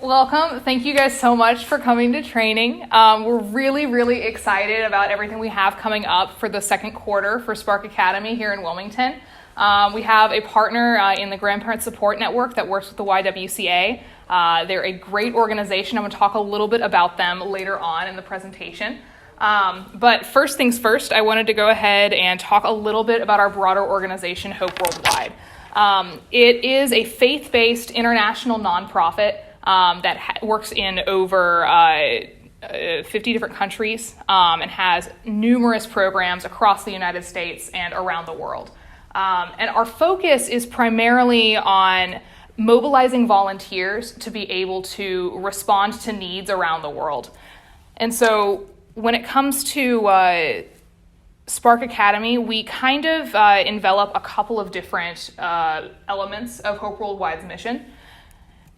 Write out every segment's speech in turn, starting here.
Welcome. Thank you guys so much for coming to training. We're really, really excited about everything we have coming up for the second quarter for Spark Academy here in Wilmington. We have a partner in the Grandparent Support Network that works with the YWCA. They're a great organization. I'm going to talk a little bit about them later on in the presentation. But first things first, I wanted to go ahead and talk a little bit about our broader organization, Hope Worldwide. It is a faith-based international nonprofit that works in over 50 different countries and has numerous programs across the United States and around the world. And our focus is primarily on mobilizing volunteers to be able to respond to needs around the world. And so when it comes to Spark Academy, we kind of envelop a couple of different elements of Hope Worldwide's mission.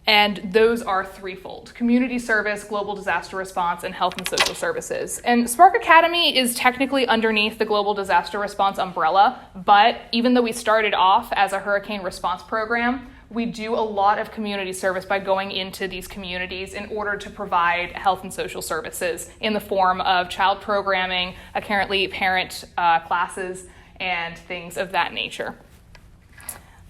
And those are threefold: community service, global disaster response, and health and social services. And Spark Academy is technically underneath the global disaster response umbrella, but even though we started off as a hurricane response program, we do a lot of community service by going into these communities in order to provide health and social services in the form of child programming, currently parent classes, and things of that nature.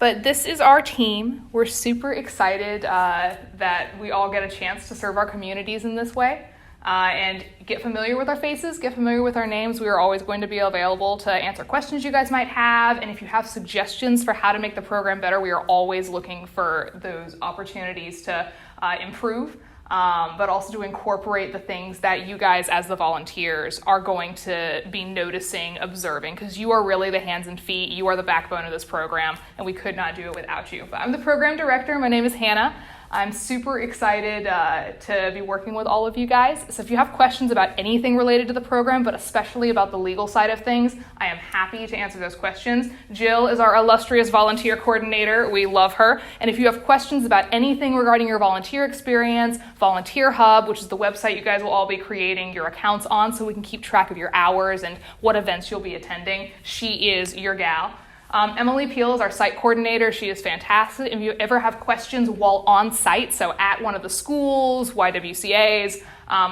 But this is our team. We're super excited that we all get a chance to serve our communities in this way and get familiar with our faces, get familiar with our names. We are always going to be available to answer questions you guys might have. And if you have suggestions for how to make the program better, we are always looking for those opportunities to improve, but also to incorporate the things that you guys as the volunteers are going to be noticing, observing, because you are really the hands and feet. You are the backbone of this program, and we could not do it without you. But I'm the program director. My name is Hannah. I'm super excited to be working with all of you guys. So if you have questions about anything related to the program, but especially about the legal side of things, I am happy to answer those questions. Jill is our illustrious volunteer coordinator. We love her. And if you have questions about anything regarding your volunteer experience, Volunteer Hub, which is the website you guys will all be creating your accounts on so we can keep track of your hours and what events you'll be attending, she is your gal. Emily Peel is our site coordinator. She is fantastic. If you ever have questions while on site, so at one of the schools, YWCAs,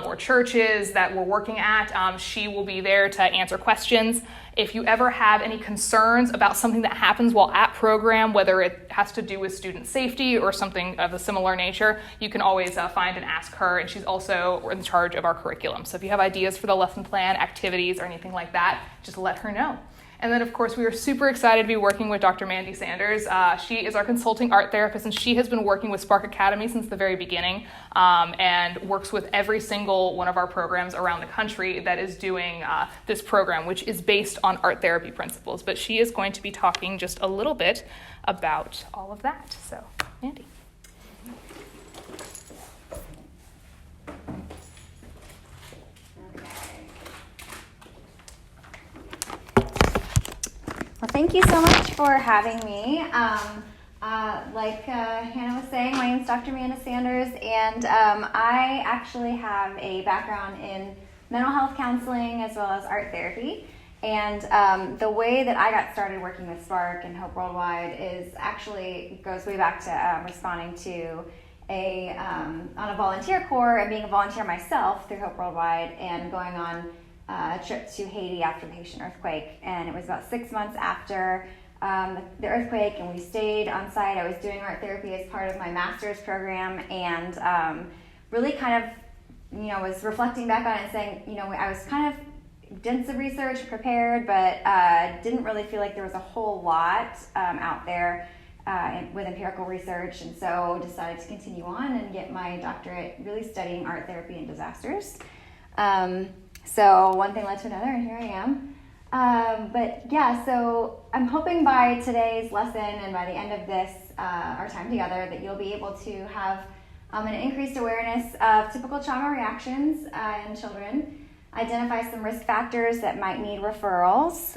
or churches that we're working at, she will be there to answer questions. If you ever have any concerns about something that happens while at program, whether it has to do with student safety or something of a similar nature, you can always find and ask her, and she's also in charge of our curriculum. So if you have ideas for the lesson plan, activities, or anything like that, just let her know. And then, of course, we are super excited to be working with Dr. Mannus Sanders. She is our consulting art therapist, and she has been working with Spark Academy since the very beginning and works with every single one of our programs around the country that is doing this program, which is based on art therapy principles. But she is going to be talking just a little bit about all of that. So, Mandy. Well, thank you so much for having me. Like Hannah was saying, my name is Dr. Mannus Sanders, and I actually have a background in mental health counseling as well as art therapy. And the way that I got started working with Spark and Hope Worldwide is actually goes way back to responding to on a volunteer corps and being a volunteer myself through Hope Worldwide and going on a trip to Haiti after the Haitian earthquake. And it was about 6 months after the earthquake, and we stayed on site. I was doing art therapy as part of my master's program, and really kind of, was reflecting back on it and saying, I was kind of did some research, prepared, but didn't really feel like there was a whole lot out there with empirical research, and so decided to continue on and get my doctorate really studying art therapy and disasters. So one thing led to another, and here I am. But yeah, so I'm hoping by today's lesson and by the end of this, our time together, that you'll be able to have an increased awareness of typical trauma reactions in children, identify some risk factors that might need referrals,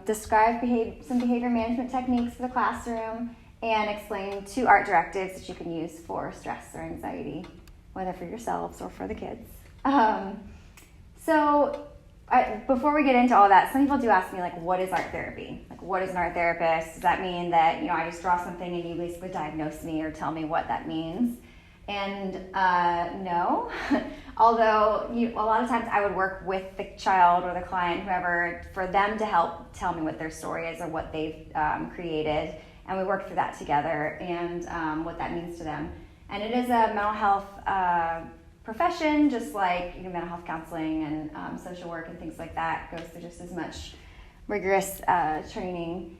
describe some behavior management techniques for the classroom, and explain 2 art directives that you can use for stress or anxiety, whether for yourselves or for the kids. Before we get into all that, some people do ask me, what is art therapy? What is an art therapist? Does that mean that, I just draw something and you basically diagnose me or tell me what that means? And no, although a lot of times I would work with the child or the client, whoever, for them to help tell me what their story is or what they've created. And we worked through that together and what that means to them. And it is a mental health profession, just like mental health counseling and social work and things like that goes through just as much rigorous training.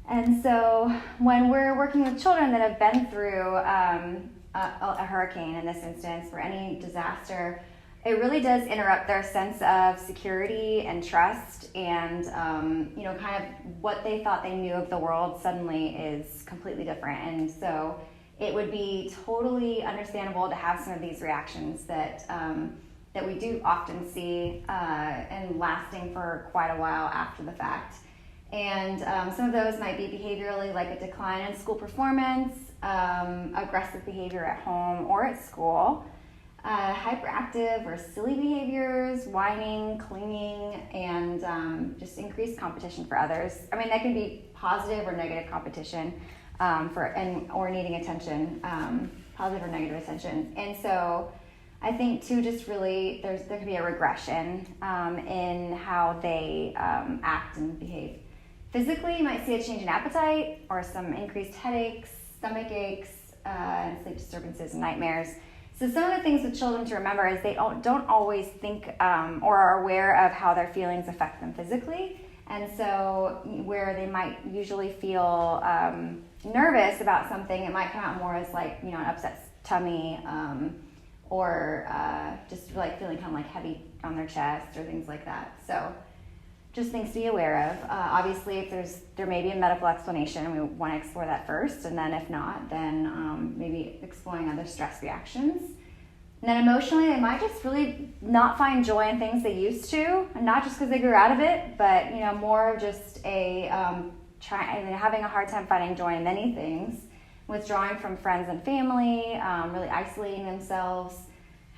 And so when we're working with children that have been through a hurricane in this instance, or any disaster, it really does interrupt their sense of security and trust, and kind of what they thought they knew of the world suddenly is completely different. And so it would be totally understandable to have some of these reactions that we do often see and lasting for quite a while after the fact. And some of those might be behaviorally, like a decline in school performance, aggressive behavior at home or at school, hyperactive or silly behaviors, whining, clinging, and just increased competition for others. I mean, that can be positive or negative competition or needing attention, positive or negative attention. And so I think too, just really there could be a regression in how they act and behave. Physically, you might see a change in appetite or some increased headaches, stomach aches, and sleep disturbances and nightmares. So some of the things with children to remember is they don't always think or are aware of how their feelings affect them physically. And so where they might usually feel nervous about something, it might come out more as like, an upset tummy or just like feeling kind of like heavy on their chest or things like that. So just things to be aware of. Obviously, if there may be a medical explanation, we want to explore that first, and then if not, then maybe exploring other stress reactions. And then emotionally, they might just really not find joy in things they used to, and not just because they grew out of it, but more of just having a hard time finding joy in many things, withdrawing from friends and family, really isolating themselves,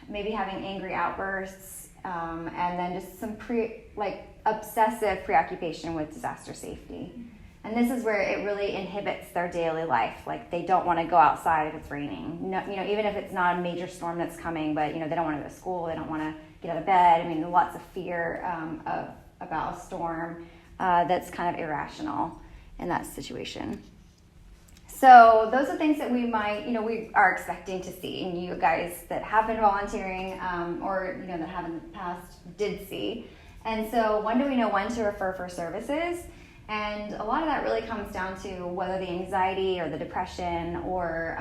maybe having angry outbursts, and then just some obsessive preoccupation with disaster safety. And this is where it really inhibits their daily life. Like they don't want to go outside if it's raining. No, even if it's not a major storm that's coming, but they don't want to go to school. They don't want to get out of bed. I mean, lots of fear about a storm that's kind of irrational in that situation. So those are things that we might, we are expecting to see, and you guys that have been volunteering or that have in the past did see. And so when do we know when to refer for services? And a lot of that really comes down to whether the anxiety or the depression or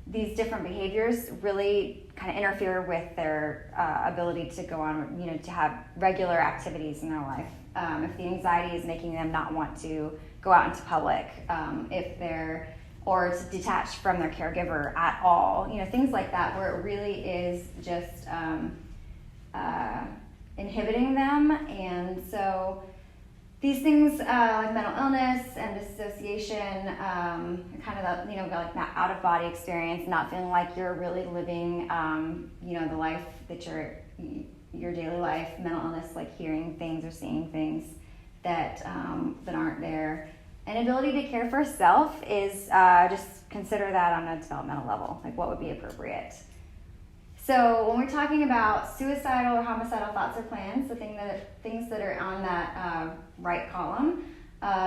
these different behaviors really kind of interfere with their ability to go on, to have regular activities in their life. If the anxiety is making them not want to go out into public, or to detach from their caregiver at all, things like that, where it really is just inhibiting them. And so these things like mental illness and dissociation, kind of like that out of body experience, not feeling like you're really living, the life that your daily life, mental illness, like hearing things or seeing things that aren't there. An ability to care for self is just consider that on a developmental level, like what would be appropriate. So when we're talking about suicidal or homicidal thoughts or plans, the things that are on that right column,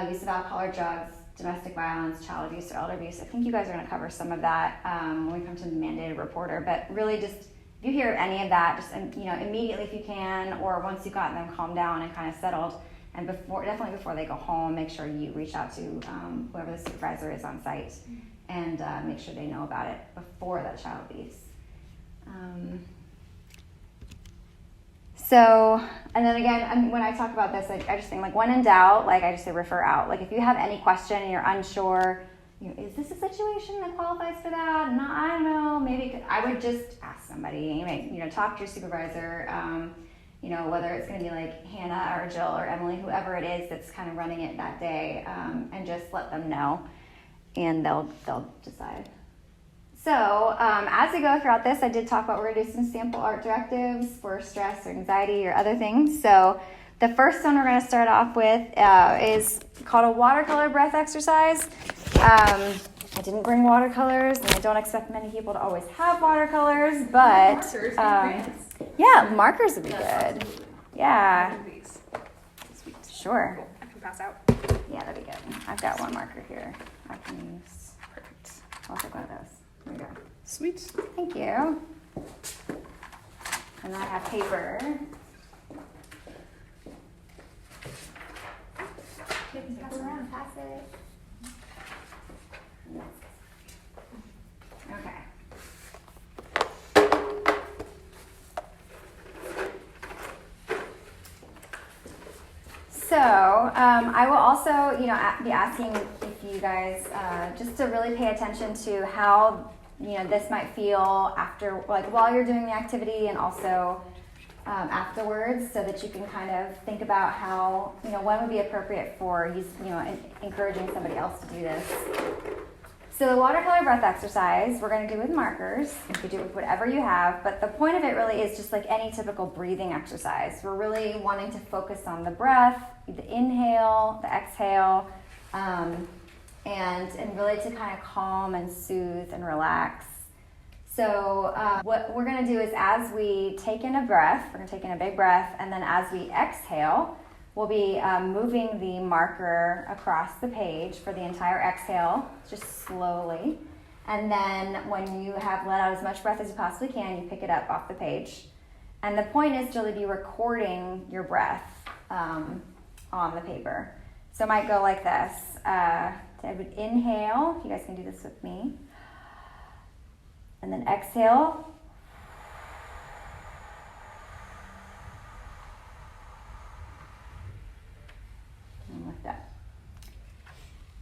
use of alcohol or drugs, domestic violence, child abuse, or elder abuse, I think you guys are going to cover some of that when we come to the mandated reporter. But really, just if you hear any of that, just immediately if you can, or once you've gotten them calmed down and kind of settled, and definitely before they go home, make sure you reach out to whoever the supervisor is on site and make sure they know about it before that child abuse. And then again, when I talk about this, I just think when in doubt, I just say refer out. If you have any question and you're unsure, is this a situation that qualifies for that? No, I don't know. Maybe I would just ask somebody. Talk to your supervisor. Whether it's going to be Hannah or Jill or Emily, whoever it is that's kind of running it that day, and just let them know, and they'll decide. So as we go throughout this, I did talk about we're going to do some sample art directives for stress or anxiety or other things. So the first one we're going to start off with is called a watercolor breath exercise. I didn't bring watercolors, and I don't expect many people to always have watercolors, but Markers, yeah, markers would be good. Absolutely. Yeah, These. Sweet. sure. Cool. I can pass out. Yeah, that'd be good. I've got one marker here I can use. Perfect. I'll take one of those. There we go. Sweet. Thank you. And then I have paper. Pass it around, pass it. Okay. So I will also, be asking if you guys just to really pay attention to how, this might feel after, like while you're doing the activity and also afterwards, so that you can kind of think about how, when would be appropriate for encouraging somebody else to do this. So the watercolor breath exercise we're going to do with markers. You can do it with whatever you have, but the point of it really is just like any typical breathing exercise. We're really wanting to focus on the breath, the inhale, the exhale, and really to kind of calm and soothe and relax. So what we're going to do is as we take in a breath, we're going to take in a big breath, and then as we exhale, we'll be moving the marker across the page for the entire exhale, just slowly. And then when you have let out as much breath as you possibly can, you pick it up off the page. And the point is to really be recording your breath on the paper. So it might go like this. I would inhale, if you guys can do this with me. And then exhale.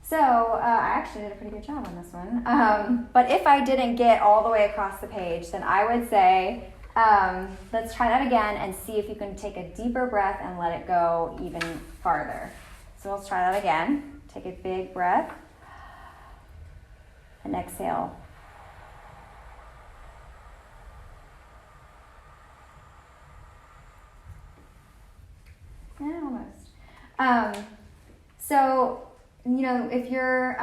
So I actually did a pretty good job on this one. But if I didn't get all the way across the page, then I would say, let's try that again and see if you can take a deeper breath and let it go even farther. So let's try that again. Take a big breath and exhale. Yeah, almost. So, if you're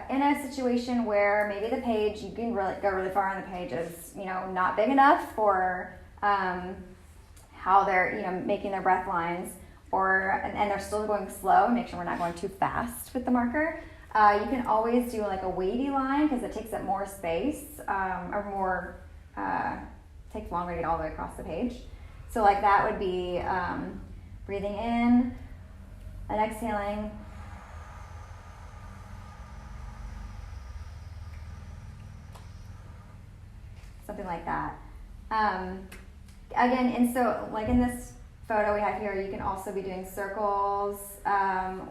in a situation where maybe the page, you can really go really far on the page is, not big enough for how they're, making their breath lines, and they're still going slow, make sure we're not going too fast with the marker. You can always do like a wavy line because it takes up more space, takes longer to get all the way across the page. So like that would be breathing in and exhaling. Something like that. Again, and so like in this photo we have here, you can also be doing circles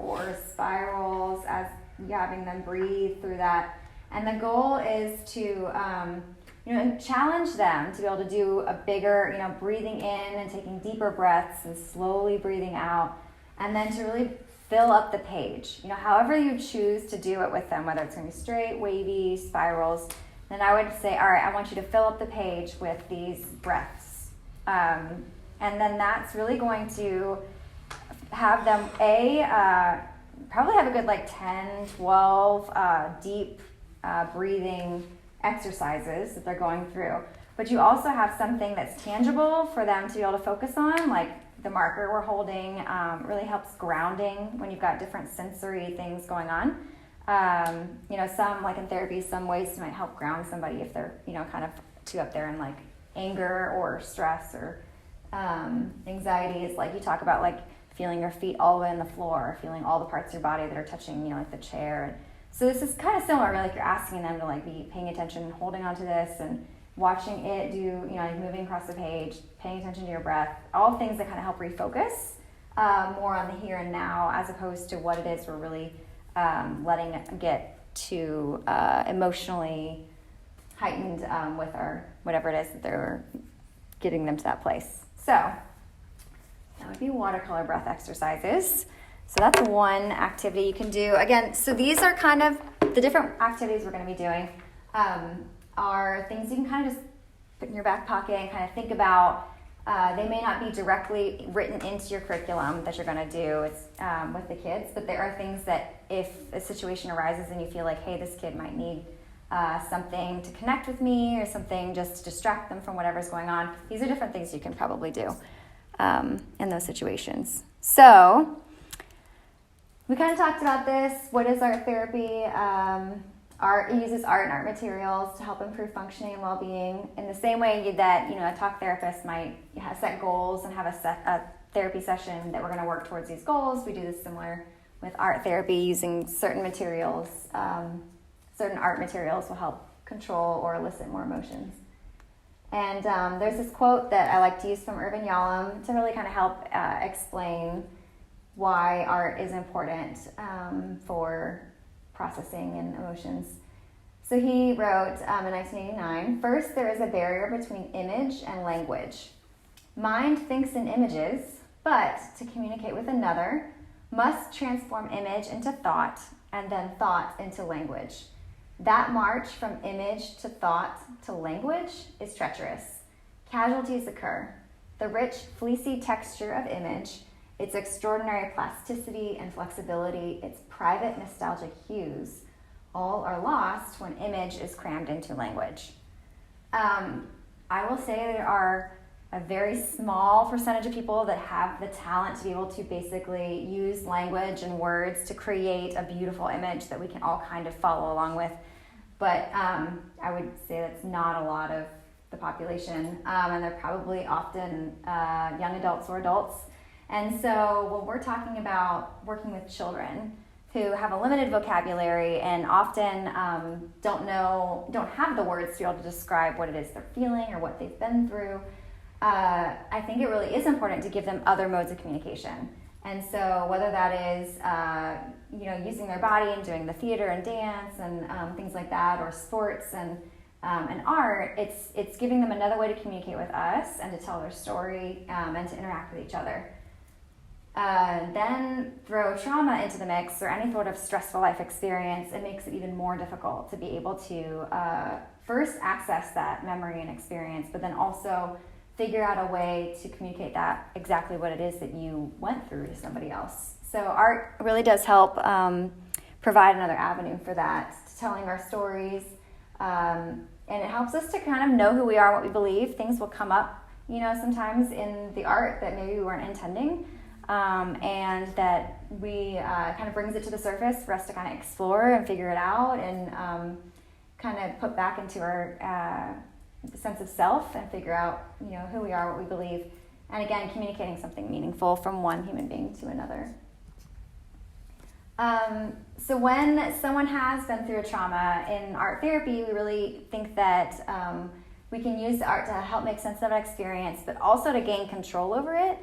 or spirals as you're having them breathe through that. And the goal is to challenge them to be able to do a bigger, breathing in and taking deeper breaths and slowly breathing out, and then to really fill up the page. However you choose to do it with them, whether it's going to be straight, wavy, spirals. Then I would say, all right, I want you to fill up the page with these breaths. And then that's really going to have them, probably have a good 10, 12 deep breathing exercises that they're going through. But you also have something that's tangible for them to be able to focus on, like the marker we're holding really helps grounding when you've got different sensory things going on. Some, like in therapy, some ways to might help ground somebody if they're, kind of too up there in like anger or stress or anxiety is like you talk about like feeling your feet all the way on the floor, feeling all the parts of your body that are touching, like the chair. So this is kind of similar, like you're asking them to like be paying attention, holding on to this and watching it do, moving across the page, paying attention to your breath, all things that kind of help refocus more on the here and now as opposed to what it is we're really letting it get too emotionally heightened with our whatever it is that they're getting them to that place. So that would be watercolor breath exercises. So that's one activity you can do. Again, so these are kind of the different activities we're going to be doing are things you can kind of just put in your back pocket and kind of think about They may not be directly written into your curriculum that you're going to do with the kids, but there are things that if a situation arises and you feel like, hey, this kid might need something to connect with me or something just to distract them from whatever's going on, these are different things you can probably do in those situations. So we kind of talked about this. What is art therapy? Art uses art and art materials to help improve functioning and well-being in the same way that a talk therapist might set goals and have a therapy session that we're going to work towards these goals. We do this similar with art therapy using certain materials. Certain art materials will help control or elicit more emotions. And there's this quote that I like to use from Irvin Yalom to really kind of help explain why art is important for processing and emotions. So he wrote in 1989, "First, there is a barrier between image and language. Mind thinks in images, but to communicate with another, must transform image into thought and then thought into language. That march from image to thought to language is treacherous. Casualties occur. The rich, fleecy texture of image, its extraordinary plasticity and flexibility, its private nostalgic hues, all are lost when image is crammed into language." I will say there are a very small percentage of people that have the talent to be able to basically use language and words to create a beautiful image that we can all kind of follow along with. But I would say that's not a lot of the population, and they're probably often young adults or adults. And so when we're talking about working with children who have a limited vocabulary and often don't have the words to be able to describe what it is they're feeling or what they've been through, I think it really is important to give them other modes of communication. And so whether that is using their body and doing the theater and dance and things like that, or sports and art, it's giving them another way to communicate with us and to tell their story and to interact with each other. Then throw trauma into the mix or any sort of stressful life experience, it makes it even more difficult to be able to first access that memory and experience, but then also figure out a way to communicate that exactly what it is that you went through to somebody else. So art really does help provide another avenue for that, to telling our stories, and it helps us to kind of know who we are, what we believe. Things will come up, sometimes in the art that maybe we weren't intending. And that we kind of brings it to the surface for us to kind of explore and figure it out and kind of put back into our sense of self and figure out, who we are, what we believe, and again, communicating something meaningful from one human being to another. So when someone has been through a trauma in art therapy, we really think that we can use the art to help make sense of an experience, but also to gain control over it.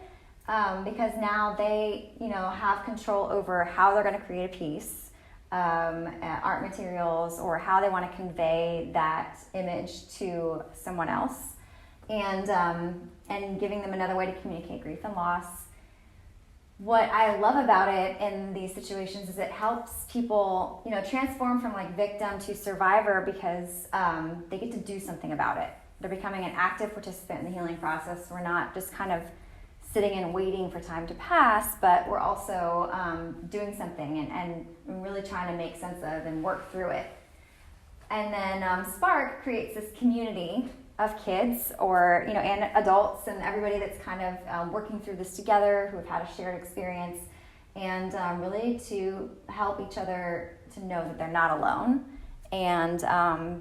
Because now they, have control over how they're going to create a piece, art materials, or how they want to convey that image to someone else, and giving them another way to communicate grief and loss. What I love about it in these situations is it helps people, transform from like victim to survivor because they get to do something about it. They're becoming an active participant in the healing process. We're not just kind of sitting and waiting for time to pass, but we're also doing something and really trying to make sense of and work through it. And then Spark creates this community of kids and adults and everybody that's kind of working through this together, who have had a shared experience, and really to help each other to know that they're not alone, and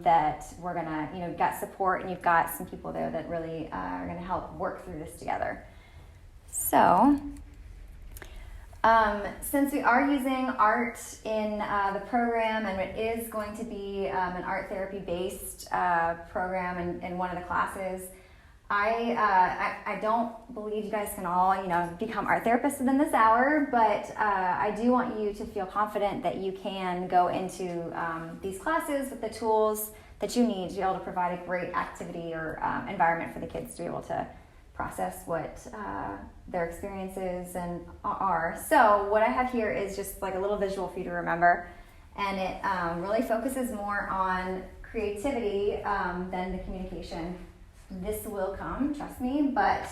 that we're gonna, you've got support and you've got some people there that really are gonna help work through this together. So, since we are using art in the program, and it is going to be an art therapy based program in one of the classes, I don't believe you guys can all become art therapists within this hour, but I do want you to feel confident that you can go into these classes with the tools that you need to be able to provide a great activity or environment for the kids to be able to process what their experiences and are. So what I have here is just like a little visual for you to remember, and it really focuses more on creativity than the communication. this will come, trust me, but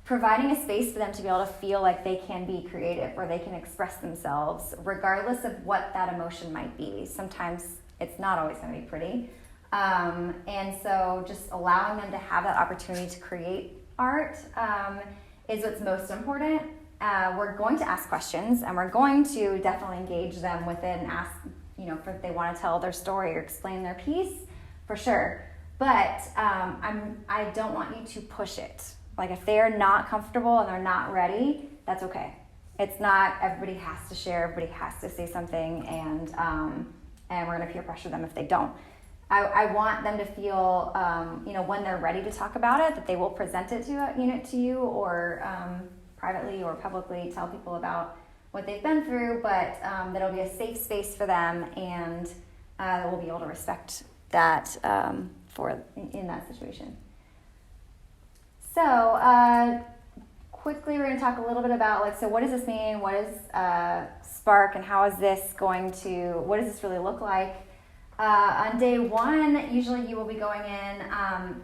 providing a space for them to be able to feel like they can be creative or they can express themselves regardless of what that emotion might be. Sometimes it's not always going to be pretty. And so just allowing them to have that opportunity to create art is what's most important. We're going to ask questions, and we're going to definitely engage them within if they want to tell their story or explain their piece, for sure. But I don't want you to push it. Like, if they're not comfortable and they're not ready, that's okay. It's not everybody has to share, everybody has to say something, and we're going to peer pressure them if they don't. I want them to feel, when they're ready to talk about it, that they will present it to you, or privately or publicly tell people about what they've been through, but that it'll be a safe space for them, and that we'll be able to respect that in that situation. So quickly, we're going to talk a little bit about so what does this mean? What is Spark, and how is this what does this really look like? On day one, usually you will be going in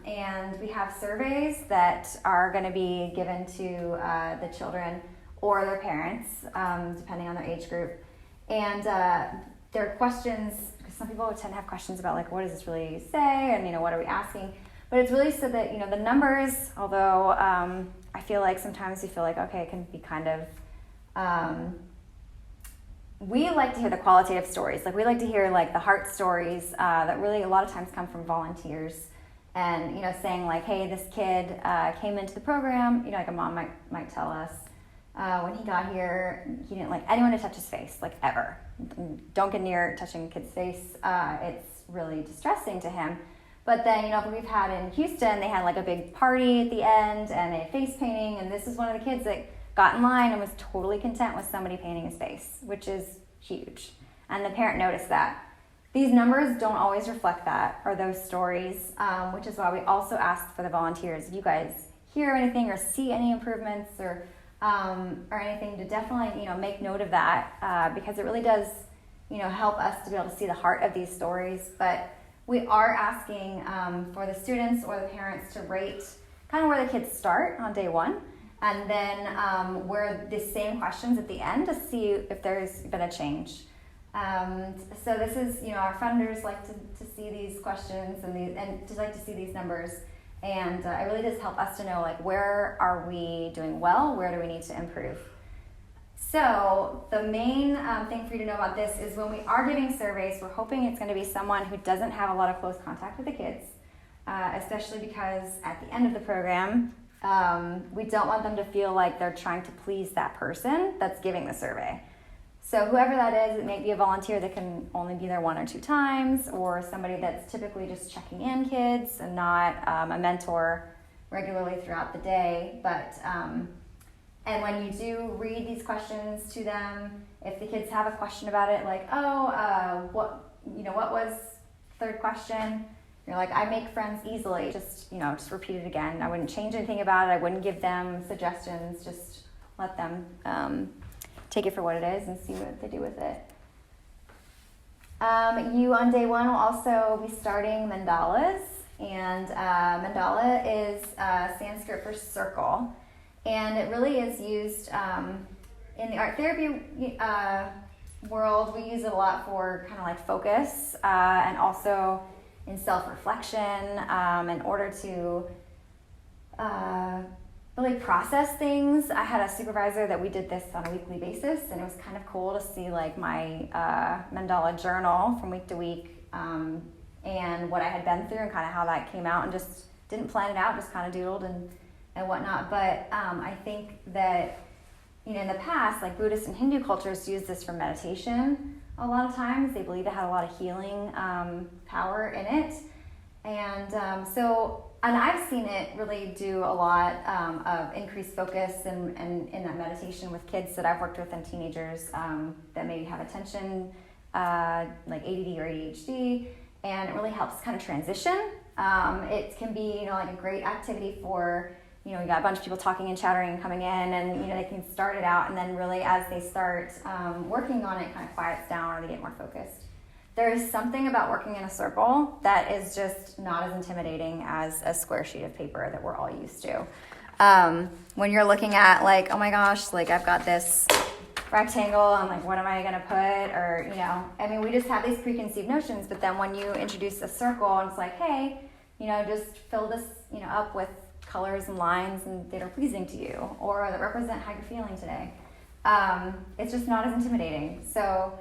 and we have surveys that are going to be given to the children or their parents, depending on their age group. And there are questions, because some people tend to have questions about what does this really say, and what are we asking? But it's really so that the numbers, although I feel like sometimes you feel like, okay, it can be kind of we like to hear the qualitative stories. We like to hear the heart stories that really a lot of times come from volunteers, and saying hey, this kid came into the program. A mom might tell us when he got here, he didn't like anyone to touch his face, ever. Don't get near touching a kid's face. It's really distressing to him. But then we've had in Houston, they had a big party at the end, and they had face painting, and this is one of the kids that got in line and was totally content with somebody painting his face, which is huge. And the parent noticed that. These numbers don't always reflect that, or those stories, which is why we also asked for the volunteers. If you guys hear anything or see any improvements or anything, to definitely make note of that, because it really does help us to be able to see the heart of these stories. But we are asking for the students or the parents to rate kind of where the kids start on day one, and then where the same questions at the end to see if there's been a change. So this is, our funders like to see these questions and just like to see these numbers. And it really does help us to know, where are we doing well? Where do we need to improve? So the main thing for you to know about this is when we are giving surveys, we're hoping it's going to be someone who doesn't have a lot of close contact with the kids, especially because at the end of the program, we don't want them to feel like they're trying to please that person that's giving the survey. So whoever that is, it may be a volunteer that can only be there 1 or 2 times, or somebody that's typically just checking in kids and not a mentor regularly throughout the day. But and when you do read these questions to them, if the kids have a question about it, what was third question? You're I make friends easily. Just repeat it again. I wouldn't change anything about it. I wouldn't give them suggestions. Just let them take it for what it is and see what they do with it. You on day one will also be starting Mandalas, and mandala is Sanskrit for circle, and it really is used in the art therapy world. We use it a lot for kind of focus, and also in self-reflection, in order to really process things. I had a supervisor that we did this on a weekly basis, and it was kind of cool to see my mandala journal from week to week, and what I had been through and kind of how that came out, and just didn't plan it out, just kind of doodled and whatnot. But I think that in the past, Buddhist and Hindu cultures use this for meditation. A lot of times they believe it had a lot of healing power in it, and and I've seen it really do a lot of increased focus and in that meditation with kids that I've worked with and teenagers that maybe have attention, ADD or ADHD, and it really helps kind of transition. It can be, a great activity for, you got a bunch of people talking and chattering and coming in, and, they can start it out, and then really as they start working on it, kind of quiets down or they get more focused. there is something about working in a circle that is just not as intimidating as a square sheet of paper that we're all used to. When you're looking at like, oh my gosh, like I've got this rectangle and like what am I gonna put, or I mean, we just have these preconceived notions, but then when you introduce a circle and it's like, hey, just fill this up with colors and lines and that are pleasing to you or that represent how you're feeling today, it's just not as intimidating. So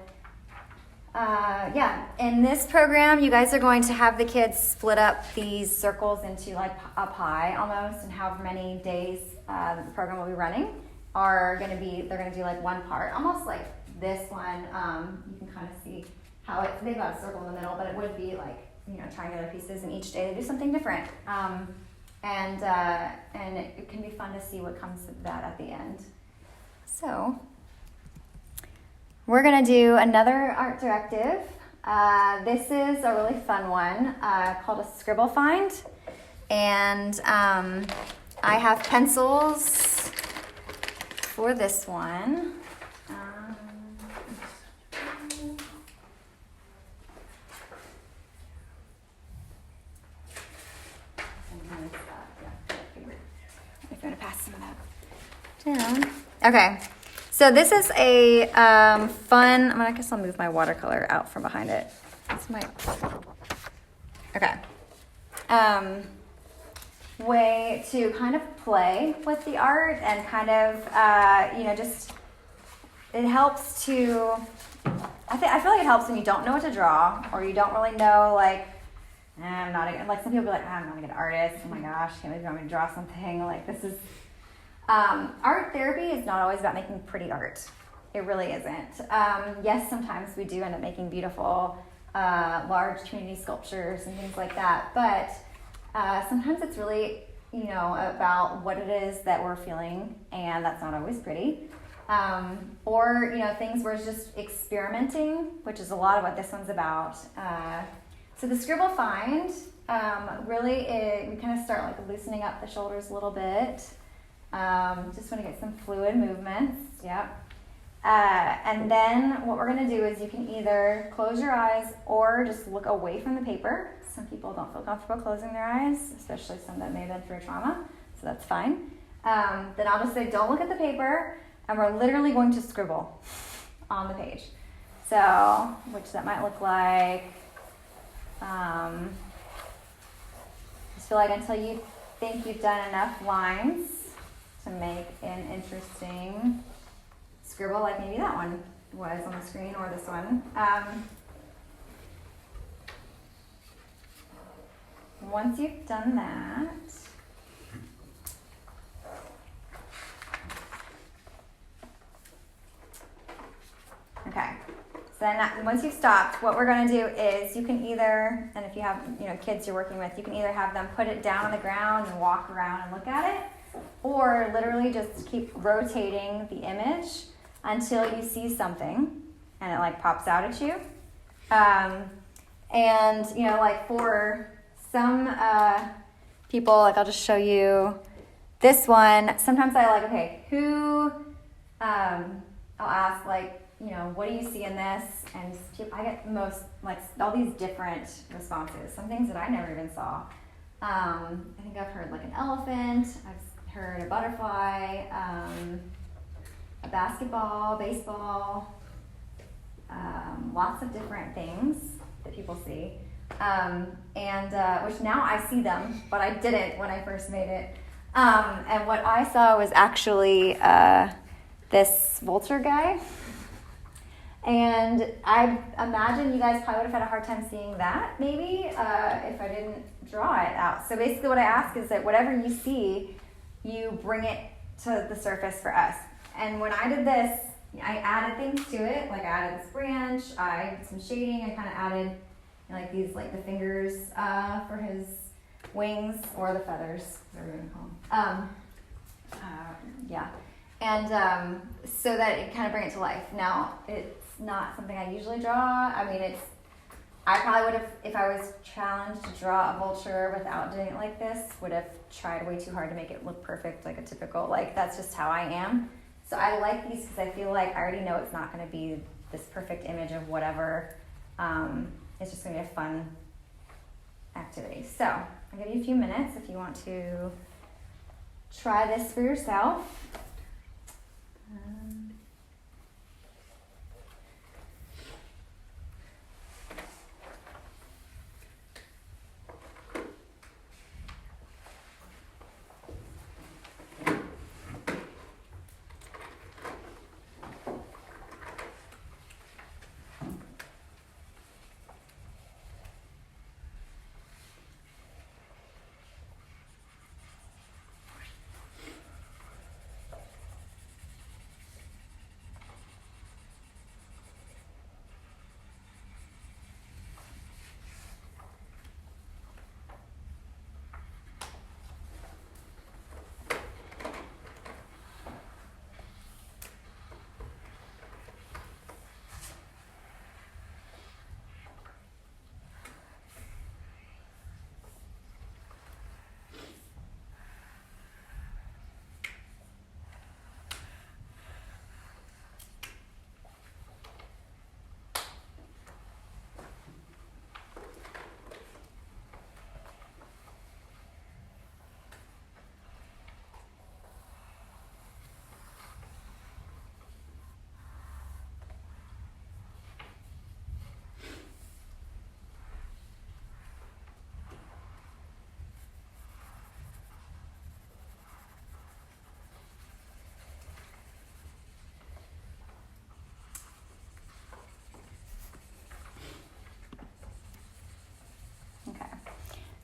in this program you guys are going to have the kids split up these circles into like a pie almost, and however many days the program will be running they're going to do like one part, almost like this one. You can kind of see how they've got a circle in the middle, but it would be like triangular pieces, and each day they do something different. And it can be fun to see what comes of that at the end. So we're going to do another art directive. This is a really fun one called a Scribble Find. And I have pencils for this one. If you want to pass some of that down. Okay. So this is a fun, I guess I'll move my watercolor out from behind it. Okay. Way to kind of play with the art and kind of, just, it helps to, I feel like it helps when you don't know what to draw, or you don't really know, like, I'm not, like some people be like, I'm not a good artist, oh my gosh, can't believe you want me to draw something, like this is, art therapy is not always about making pretty art. It really isn't. Yes, sometimes we do end up making beautiful, large community sculptures and things like that, but sometimes it's really, about what it is that we're feeling, and that's not always pretty. Or, things where it's just experimenting, which is a lot of what this one's about. So the Scribble Find, really, we kind of start like loosening up the shoulders a little bit. Just want to get some fluid movements, yep. And then what we're going to do is you can either close your eyes or just look away from the paper. Some people don't feel comfortable closing their eyes, especially some that may have been through a trauma, so that's fine. Then I'll just say don't look at the paper, and we're literally going to scribble on the page. So, which that might look like, just feel like until you think you've done enough lines to make an interesting scribble, like maybe that one was on the screen, or this one. Once you've done that, okay, so then once you've stopped, what we're going to do is you can either, and if you have kids you're working with, you can either have them put it down on the ground and walk around and look at it, or literally just keep rotating the image until you see something and it like pops out at you. And like for some people, like I'll just show you this one. Sometimes I like, okay, who, I'll ask like, what do you see in this? And I get most, like all these different responses. Some things that I never even saw. I think I've heard like an elephant. I've heard a butterfly, a basketball, baseball, lots of different things that people see. Which now I see them, but I didn't when I first made it. And what I saw was actually this vulture guy. And I imagine you guys probably would have had a hard time seeing that, maybe, if I didn't draw it out. So basically what I ask is that whatever you see, you bring it to the surface for us. And when I did this, I added things to it, like I added this branch, I did some shading, I kind of added like these, like the fingers for his wings, or the feathers, whatever you want to call them. Yeah. And so that it kind of bring it to life. Now, it's not something I usually draw. I mean, I probably would have, if I was challenged to draw a vulture without doing it like this, would have tried way too hard to make it look perfect, like a typical, like that's just how I am. So I like these because I feel like I already know it's not going to be this perfect image of whatever it's just going to be a fun activity. So I'll give you a few minutes if you want to try this for yourself.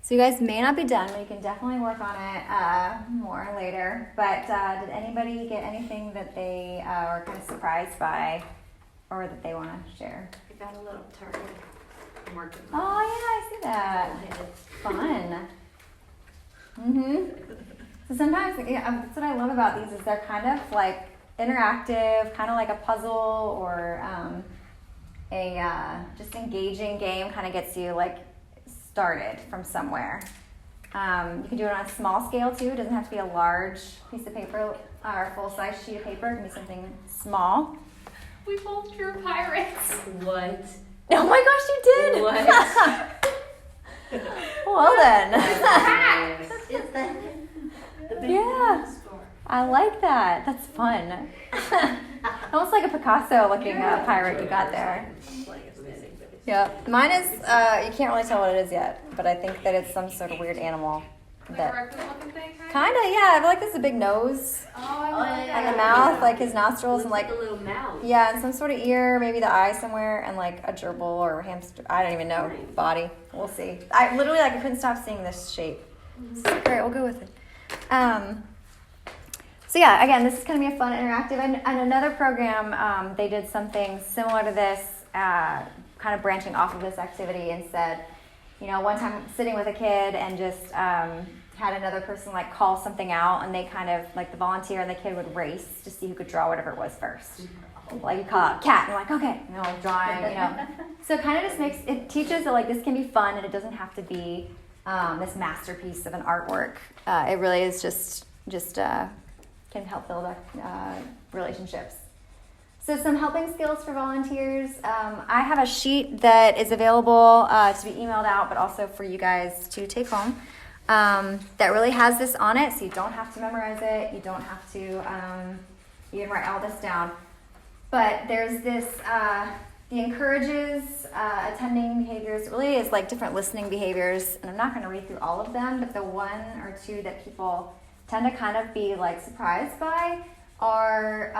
So you guys may not be done, but you can definitely work on it more later. But did anybody get anything that they were kind of surprised by or that they want to share? I got a little target. I'm working on. Oh, yeah, I see that. It's Fun. So sometimes, that's what I love about these is they're kind of like interactive, kind of like a puzzle or a just engaging game kind of gets you like started from somewhere. You can do it on a small scale too. It doesn't have to be a large piece of paper or a full-size sheet of paper. It can be something small. We both drew pirates. What? Oh my gosh, you did! What? Well then. It's the big Yeah. store. I like that. That's fun. Almost like a Picasso-looking pirate you got there. Yeah, mine is, you can't really tell what it is yet, but I think that it's some sort of weird animal. Like That a raccoon-looking thing, kind of, yeah, I feel like there's a big nose Oh, I love yeah. that. and the mouth, like his nostrils and Looks like, a little mouth. yeah, and some sort of ear, maybe the eye somewhere, and like a gerbil or hamster, I don't even know, body. We'll see. I literally, like, I couldn't stop seeing this shape. So, all right, we'll go with it. So yeah, again, this is going to be a fun interactive. And another program, they did something similar to this, kind of branching off of this activity and said, you know, one time sitting with a kid and just had another person like call something out, and they kind of, like the volunteer and the kid would race to see who could draw whatever it was first. Like you call out cat, and you're like, okay, you know, drawing, you know. So it kind of just makes, it teaches that like this can be fun and it doesn't have to be this masterpiece of an artwork. It really is just can help build relationships. So some helping skills for volunteers. I have a sheet that is available to be emailed out, but also for you guys to take home. That really has this on it, so you don't have to memorize it. You don't have to even write all this down. But there's this, the encourages attending behaviors. It really is like different listening behaviors, and I'm not going to read through all of them, but the one or two that people tend to kind of be like surprised by are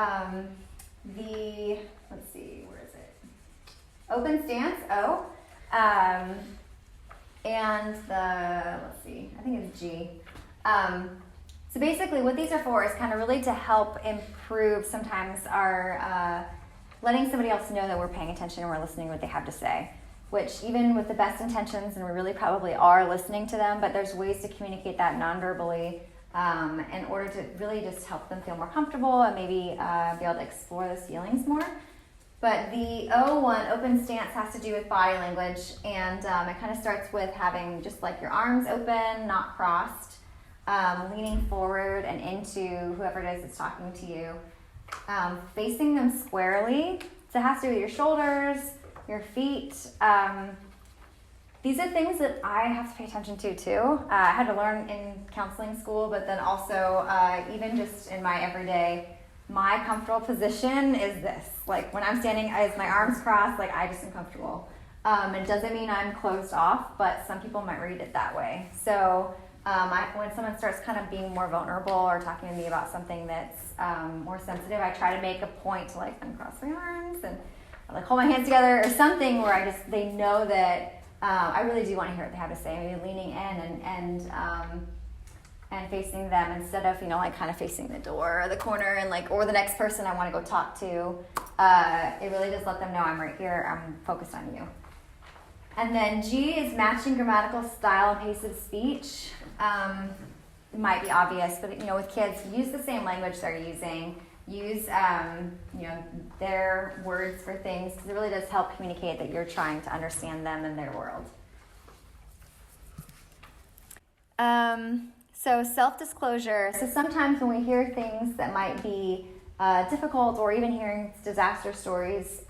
let's see, where is it? Open stance, O. And let's see, I think it's G. So basically what these are for is kind of really to help improve sometimes our letting somebody else know that we're paying attention and we're listening to what they have to say, which even with the best intentions, and we really probably are listening to them, but there's ways to communicate that non-verbally in order to really just help them feel more comfortable and maybe be able to explore those feelings more. But the O1, open stance, has to do with body language, and it kind of starts with having just like your arms open, not crossed, leaning forward and into whoever it is that's talking to you, facing them squarely. So it has to do with your shoulders, your feet. These are things that I have to pay attention to too. I had to learn in counseling school, but then also even just in my everyday, my comfortable position is this. Like when I'm standing, as my arms crossed, like I just am comfortable. It doesn't mean I'm closed off, but some people might read it that way. So when someone starts kind of being more vulnerable or talking to me about something that's more sensitive, I try to make a point to like uncross my arms and like hold my hands together or something where they know that I really do want to hear what they have to say. Maybe leaning in and facing them instead of like kind of facing the door or the corner and or the next person I want to go talk to. It really does let them know I'm right here. I'm focused on you. And then G is matching grammatical style and pace of speech. It might be obvious, but with kids, use the same language they're using. Use their words for things because it really does help communicate that you're trying to understand them and their world. So self-disclosure. So sometimes when we hear things that might be difficult or even hearing disaster stories,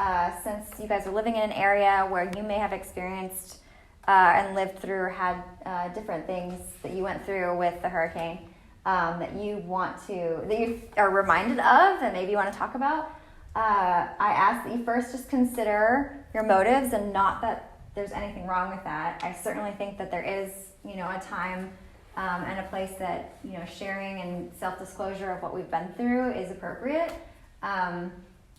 since you guys are living in an area where you may have experienced and lived through or had different things that you went through with the hurricane that you are reminded of and maybe you want to talk about, I ask that you first just consider your motives and not that there's anything wrong with that. I certainly think that there is, a time and a place that, sharing and self-disclosure of what we've been through is appropriate.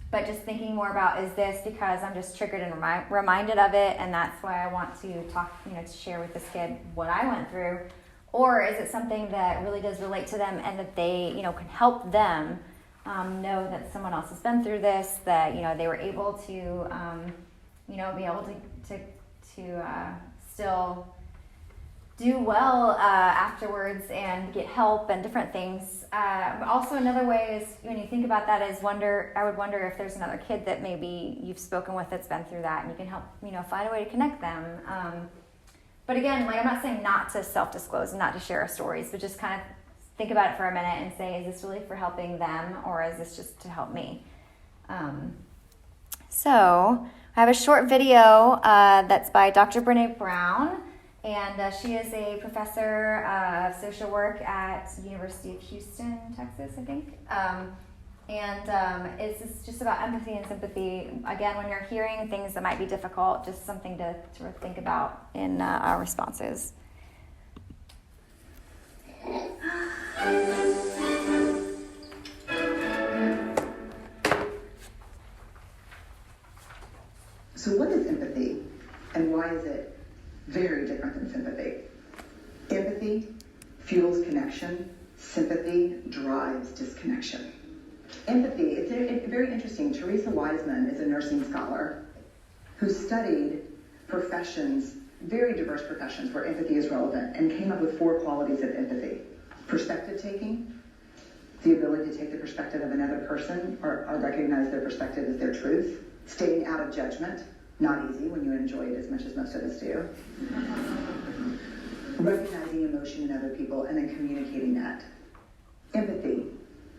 But just thinking more about, is this because I'm just triggered and reminded of it, and that's why I want to talk, to share with this kid what I went through? Or is it something that really does relate to them and that they, can help them know that someone else has been through this, that, they were able to, be able to still do well afterwards and get help and different things. Also, another way is when you think about that is I would wonder if there's another kid that maybe you've spoken with that's been through that, and you can help, find a way to connect them. But again, I'm not saying not to self-disclose and not to share our stories, but just kind of think about it for a minute and say, is this really for helping them or is this just to help me? So I have a short video that's by Dr. Brene Brown. And she is a professor of social work at the University of Houston, Texas, I think. It's just about empathy and sympathy. Again, when you're hearing things that might be difficult, just something to sort of think about in our responses. So what is empathy, and why is it very different than sympathy? Empathy fuels connection. Sympathy drives disconnection. Empathy, it's very interesting. Teresa Wiseman is a nursing scholar who studied professions, very diverse professions where empathy is relevant, and came up with 4 qualities of empathy. Perspective taking, the ability to take the perspective of another person or recognize their perspective as their truth. Staying out of judgment, not easy when you enjoy it as much as most of us do. Recognizing emotion in other people and then communicating that. Empathy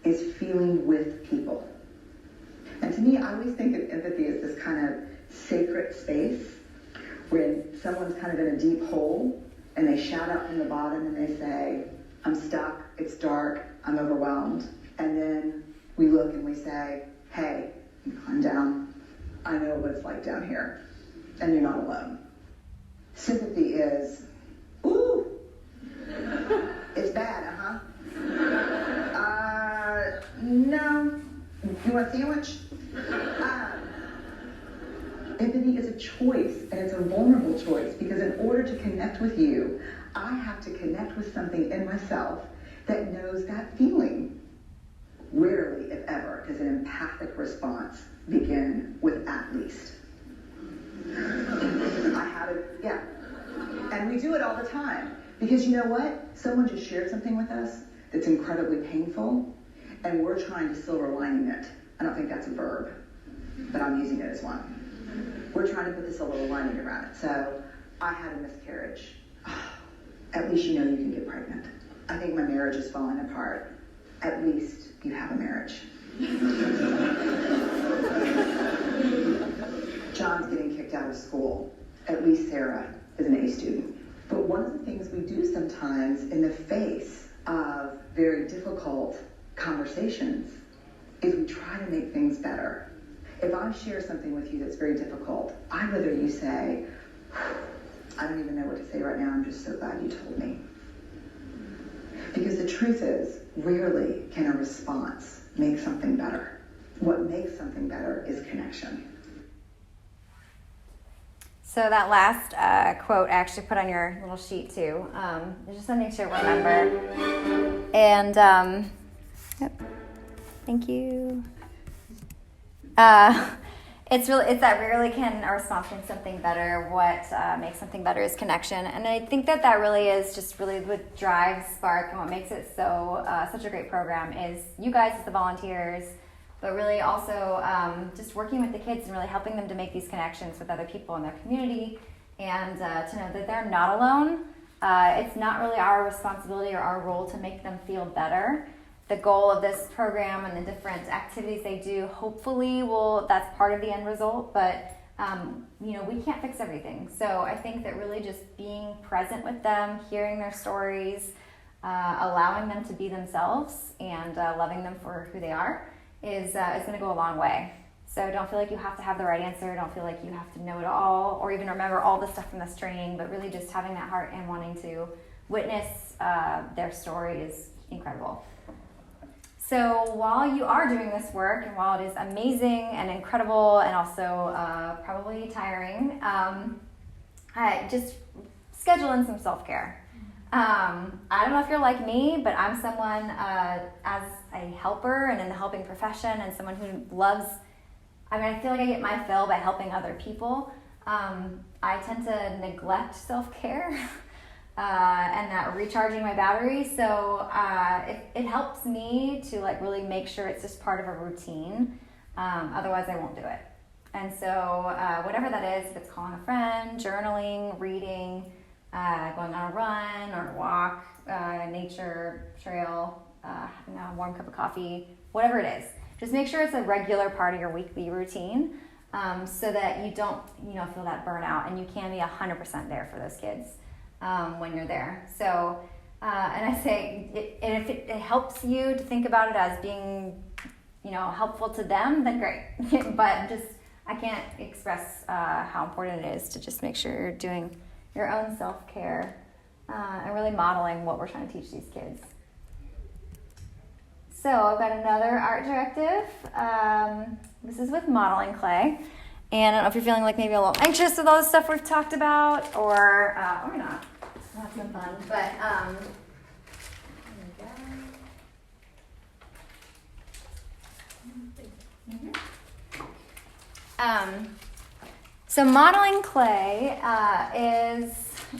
is feeling with people. And to me, I always think of empathy as this kind of sacred space when someone's kind of in a deep hole and they shout out from the bottom and they say, I'm stuck, it's dark, I'm overwhelmed. And then we look and we say, hey, climb down. I know what it's like down here, and you're not alone. Sympathy is, ooh, it's bad, no, you want a sandwich? Empathy is a choice, and it's a vulnerable choice, because in order to connect with you, I have to connect with something in myself that knows that feeling. Rarely, if ever, does an empathic response begin with at least. I had it, yeah. And we do it all the time. Because you know what? Someone just shared something with us that's incredibly painful, and we're trying to silver lining it. I don't think that's a verb, but I'm using it as one. We're trying to put the silver lining around it. So, I had a miscarriage. At least you know you can get pregnant. I think my marriage is falling apart. At least you have a marriage. John's getting kicked kicked out of school. At least Sarah is an A student. But one of the things we do sometimes in the face of very difficult conversations is we try to make things better. If I share something with you that's very difficult, I'd rather you say, I don't even know what to say right now, I'm just so glad you told me. Because the truth is, rarely can a response make something better. What makes something better is connection. So that last quote I actually put on your little sheet too. It's just something to remember. And yep. Thank you. It's that rarely can a response make something better. What makes something better is connection, and I think that really is just really what drives Spark and what makes it so such a great program is you guys as the volunteers, but really also just working with the kids and really helping them to make these connections with other people in their community, and to know that they're not alone. It's not really our responsibility or our role to make them feel better. The goal of this program and the different activities they do, hopefully that's part of the end result, but we can't fix everything. So I think that really just being present with them, hearing their stories, allowing them to be themselves and loving them for who they are is going to go a long way. So don't feel like you have to have the right answer. Don't feel like you have to know it all or even remember all the stuff from this training, but really just having that heart and wanting to witness their story is incredible. So while you are doing this work, and while it is amazing and incredible and also probably tiring, I just schedule in some self-care. I don't know if you're like me, but I'm someone as a helper and in the helping profession and someone who loves, I feel like I get my fill by helping other people. I tend to neglect self-care. And that recharging my battery. So it helps me to really make sure it's just part of a routine. Otherwise I won't do it. And so whatever that is, if it's calling a friend, journaling, reading, going on a run or a walk, nature, trail, having a warm cup of coffee, whatever it is, just make sure it's a regular part of your weekly routine so that you don't feel that burnout and you can be 100% there for those kids. When you're there. So, and I say, if it helps you to think about it as being, helpful to them, then great. But I can't express how important it is to just make sure you're doing your own self-care and really modeling what we're trying to teach these kids. So I've got another art directive. This is with modeling clay. And I don't know if you're feeling like maybe a little anxious with all the stuff we've talked about, or not. We'll have some fun. But so modeling clay is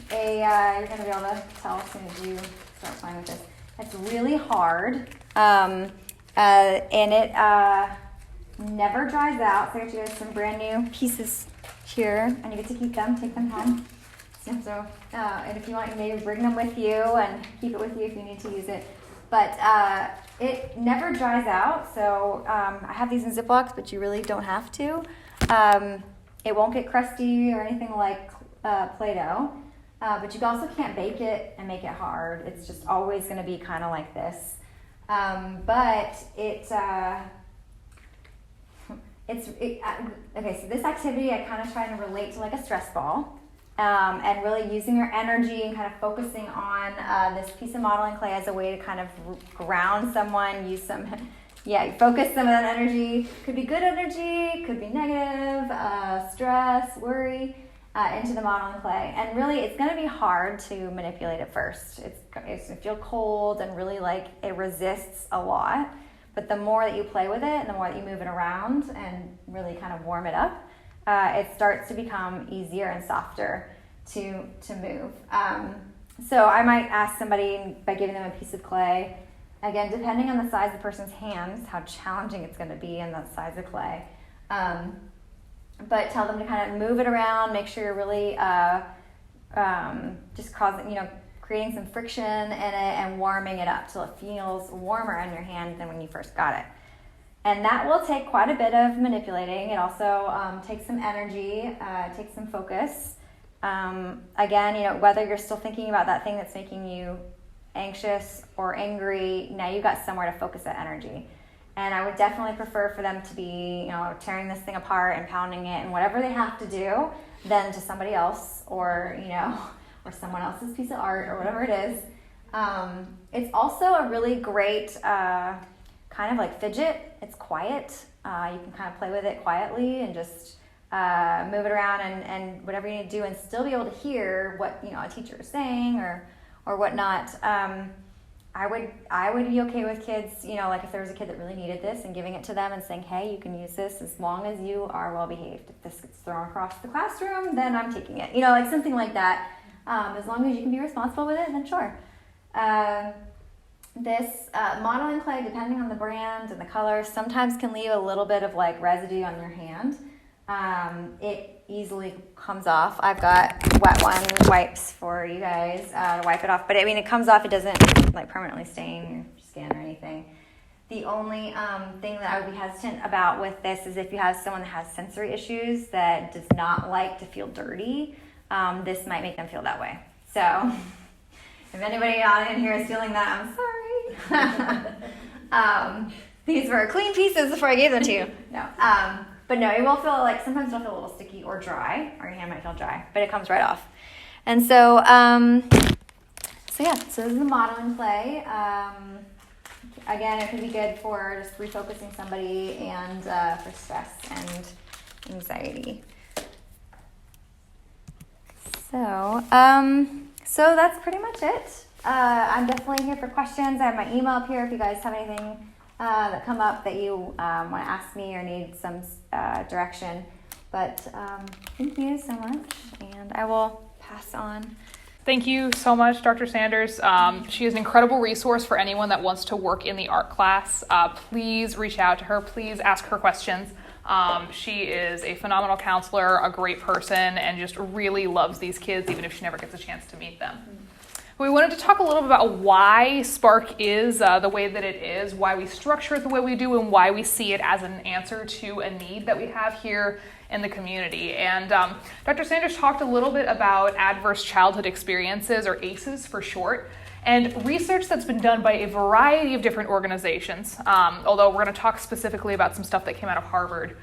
you're going to be able to tell as soon as you start playing with this. It's really hard, and it never dries out. So I got you guys some brand new pieces here, and you get to keep them, take them home. So, and if you want, you maybe bring them with you and keep it with you if you need to use it. But it never dries out. So I have these in Ziplocs, but you really don't have to. It won't get crusty or anything like Play-Doh. But you also can't bake it and make it hard. It's just always going to be kind of like this. But okay, so this activity I kind of try to relate to like a stress ball. And really using your energy and kind of focusing on this piece of modeling clay as a way to kind of ground someone, you focus some of that energy. Could be good energy, could be negative, stress, worry, into the modeling clay. And really, it's going to be hard to manipulate at first. It's going to feel cold and really like it resists a lot. But the more that you play with it and the more that you move it around and really kind of warm it up, it starts to become easier and softer to move. So I might ask somebody by giving them a piece of clay, again, depending on the size of the person's hands, how challenging it's going to be and the size of clay. But tell them to kind of move it around, make sure you're really just creating some friction in it and warming it up till it feels warmer in your hand than when you first got it. And that will take quite a bit of manipulating. It also takes some energy, takes some focus. Again, whether you're still thinking about that thing that's making you anxious or angry, now you've got somewhere to focus that energy. And I would definitely prefer for them to be, tearing this thing apart and pounding it and whatever they have to do than to somebody else or, or someone else's piece of art or whatever it is. It's also a really great kind of like fidget. It's quiet. You can kind of play with it quietly and just move it around and whatever you need to do and still be able to hear what, a teacher is saying or whatnot. I would be okay with kids, like if there was a kid that really needed this and giving it to them and saying, hey, you can use this as long as you are well behaved. If this gets thrown across the classroom, then I'm taking it. Like something like that. As long as you can be responsible with it, then sure. This modeling clay, depending on the brand and the color, sometimes can leave a little bit of like residue on your hand. It easily comes off. I've got wipes for you guys to wipe it off. But it comes off. It doesn't like permanently stain your skin or anything. The only thing that I would be hesitant about with this is if you have someone that has sensory issues that does not like to feel dirty, this might make them feel that way. So if anybody out in here is feeling that, I'm sorry. These were clean pieces before I gave them to you. No. But no, it will feel like, sometimes it'll feel a little sticky or dry, or your hand might feel dry, but it comes right off. And so, so this is the modeling clay. Again, it can be good for just refocusing somebody and for stress and anxiety. So that's pretty much it. I'm definitely here for questions. I have my email up here if you guys have anything that come up that you want to ask me or need some direction. But thank you so much, and I will pass on. Thank you so much, Dr. Sanders. She is an incredible resource for anyone that wants to work in the art class. Please reach out to her. Please ask her questions. She is a phenomenal counselor, a great person, and just really loves these kids, even if she never gets a chance to meet them. We wanted to talk a little bit about why Spark is the way that it is, why we structure it the way we do, and why we see it as an answer to a need that we have here in the community. And Dr. Sanders talked a little bit about adverse childhood experiences, or ACEs for short, and research that's been done by a variety of different organizations, although we're going to talk specifically about some stuff that came out of Harvard.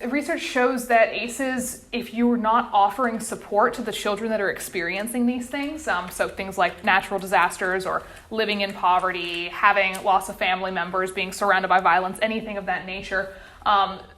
Research shows that ACEs, if you're not offering support to the children that are experiencing these things, so things like natural disasters or living in poverty, having loss of family members, being surrounded by violence, anything of that nature,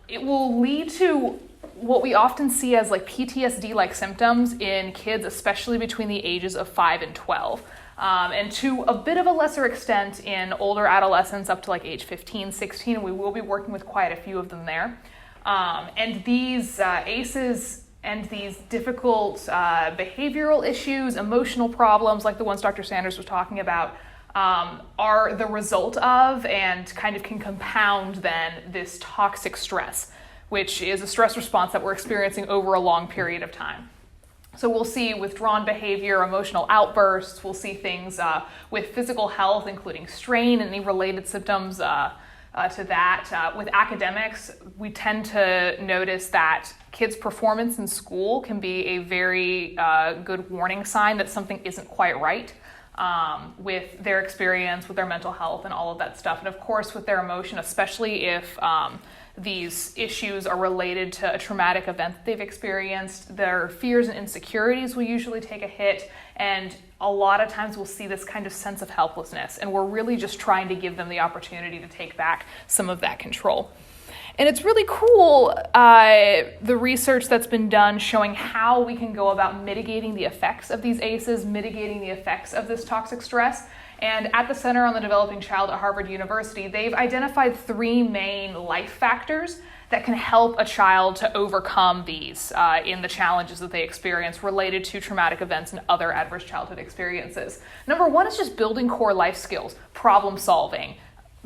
it will lead to what we often see as like PTSD-like symptoms in kids, especially between the ages of 5 and 12. And to a bit of a lesser extent in older adolescents up to like age 15, 16, and we will be working with quite a few of them there. And these ACEs and these difficult behavioral issues, emotional problems like the ones Dr. Sanders was talking about, are the result of and kind of can compound then this toxic stress, which is a stress response that we're experiencing over a long period of time. So we'll see withdrawn behavior, emotional outbursts, we'll see things with physical health, including strain and any related symptoms to that. With academics, we tend to notice that kids' performance in school can be a very good warning sign that something isn't quite right with their experience, with their mental health and all of that stuff. And of course, with their emotion, especially if these issues are related to a traumatic event that they've experienced, their fears and insecurities will usually take a hit. And a lot of times we'll see this kind of sense of helplessness, and we're really just trying to give them the opportunity to take back some of that control. And it's really cool, the research that's been done showing how we can go about mitigating the effects of these ACEs, mitigating the effects of this toxic stress. And at the Center on the Developing Child at Harvard University, they've identified 3 main life factors that can help a child to overcome these in the challenges that they experience related to traumatic events and other adverse childhood experiences. Number 1 is just building core life skills, problem solving,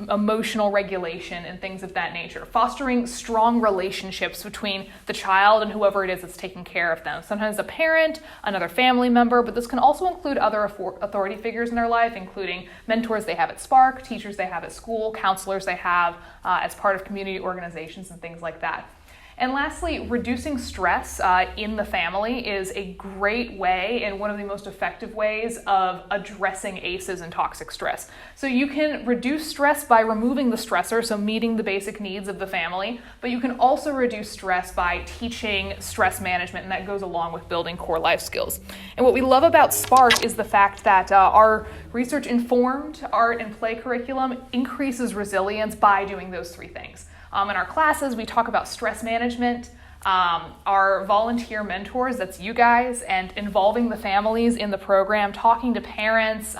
emotional regulation and things of that nature. Fostering strong relationships between the child and whoever it is that's taking care of them. Sometimes a parent, another family member, but this can also include other authority figures in their life, including mentors they have at Spark, teachers they have at school, counselors they have as part of community organizations and things like that. And lastly, reducing stress in the family is a great way and one of the most effective ways of addressing ACEs and toxic stress. So you can reduce stress by removing the stressor, so meeting the basic needs of the family, but you can also reduce stress by teaching stress management, and that goes along with building core life skills. And what we love about Spark is the fact that our research-informed art and play curriculum increases resilience by doing those three things. In our classes, we talk about stress management, our volunteer mentors, that's you guys, and involving the families in the program, talking to parents,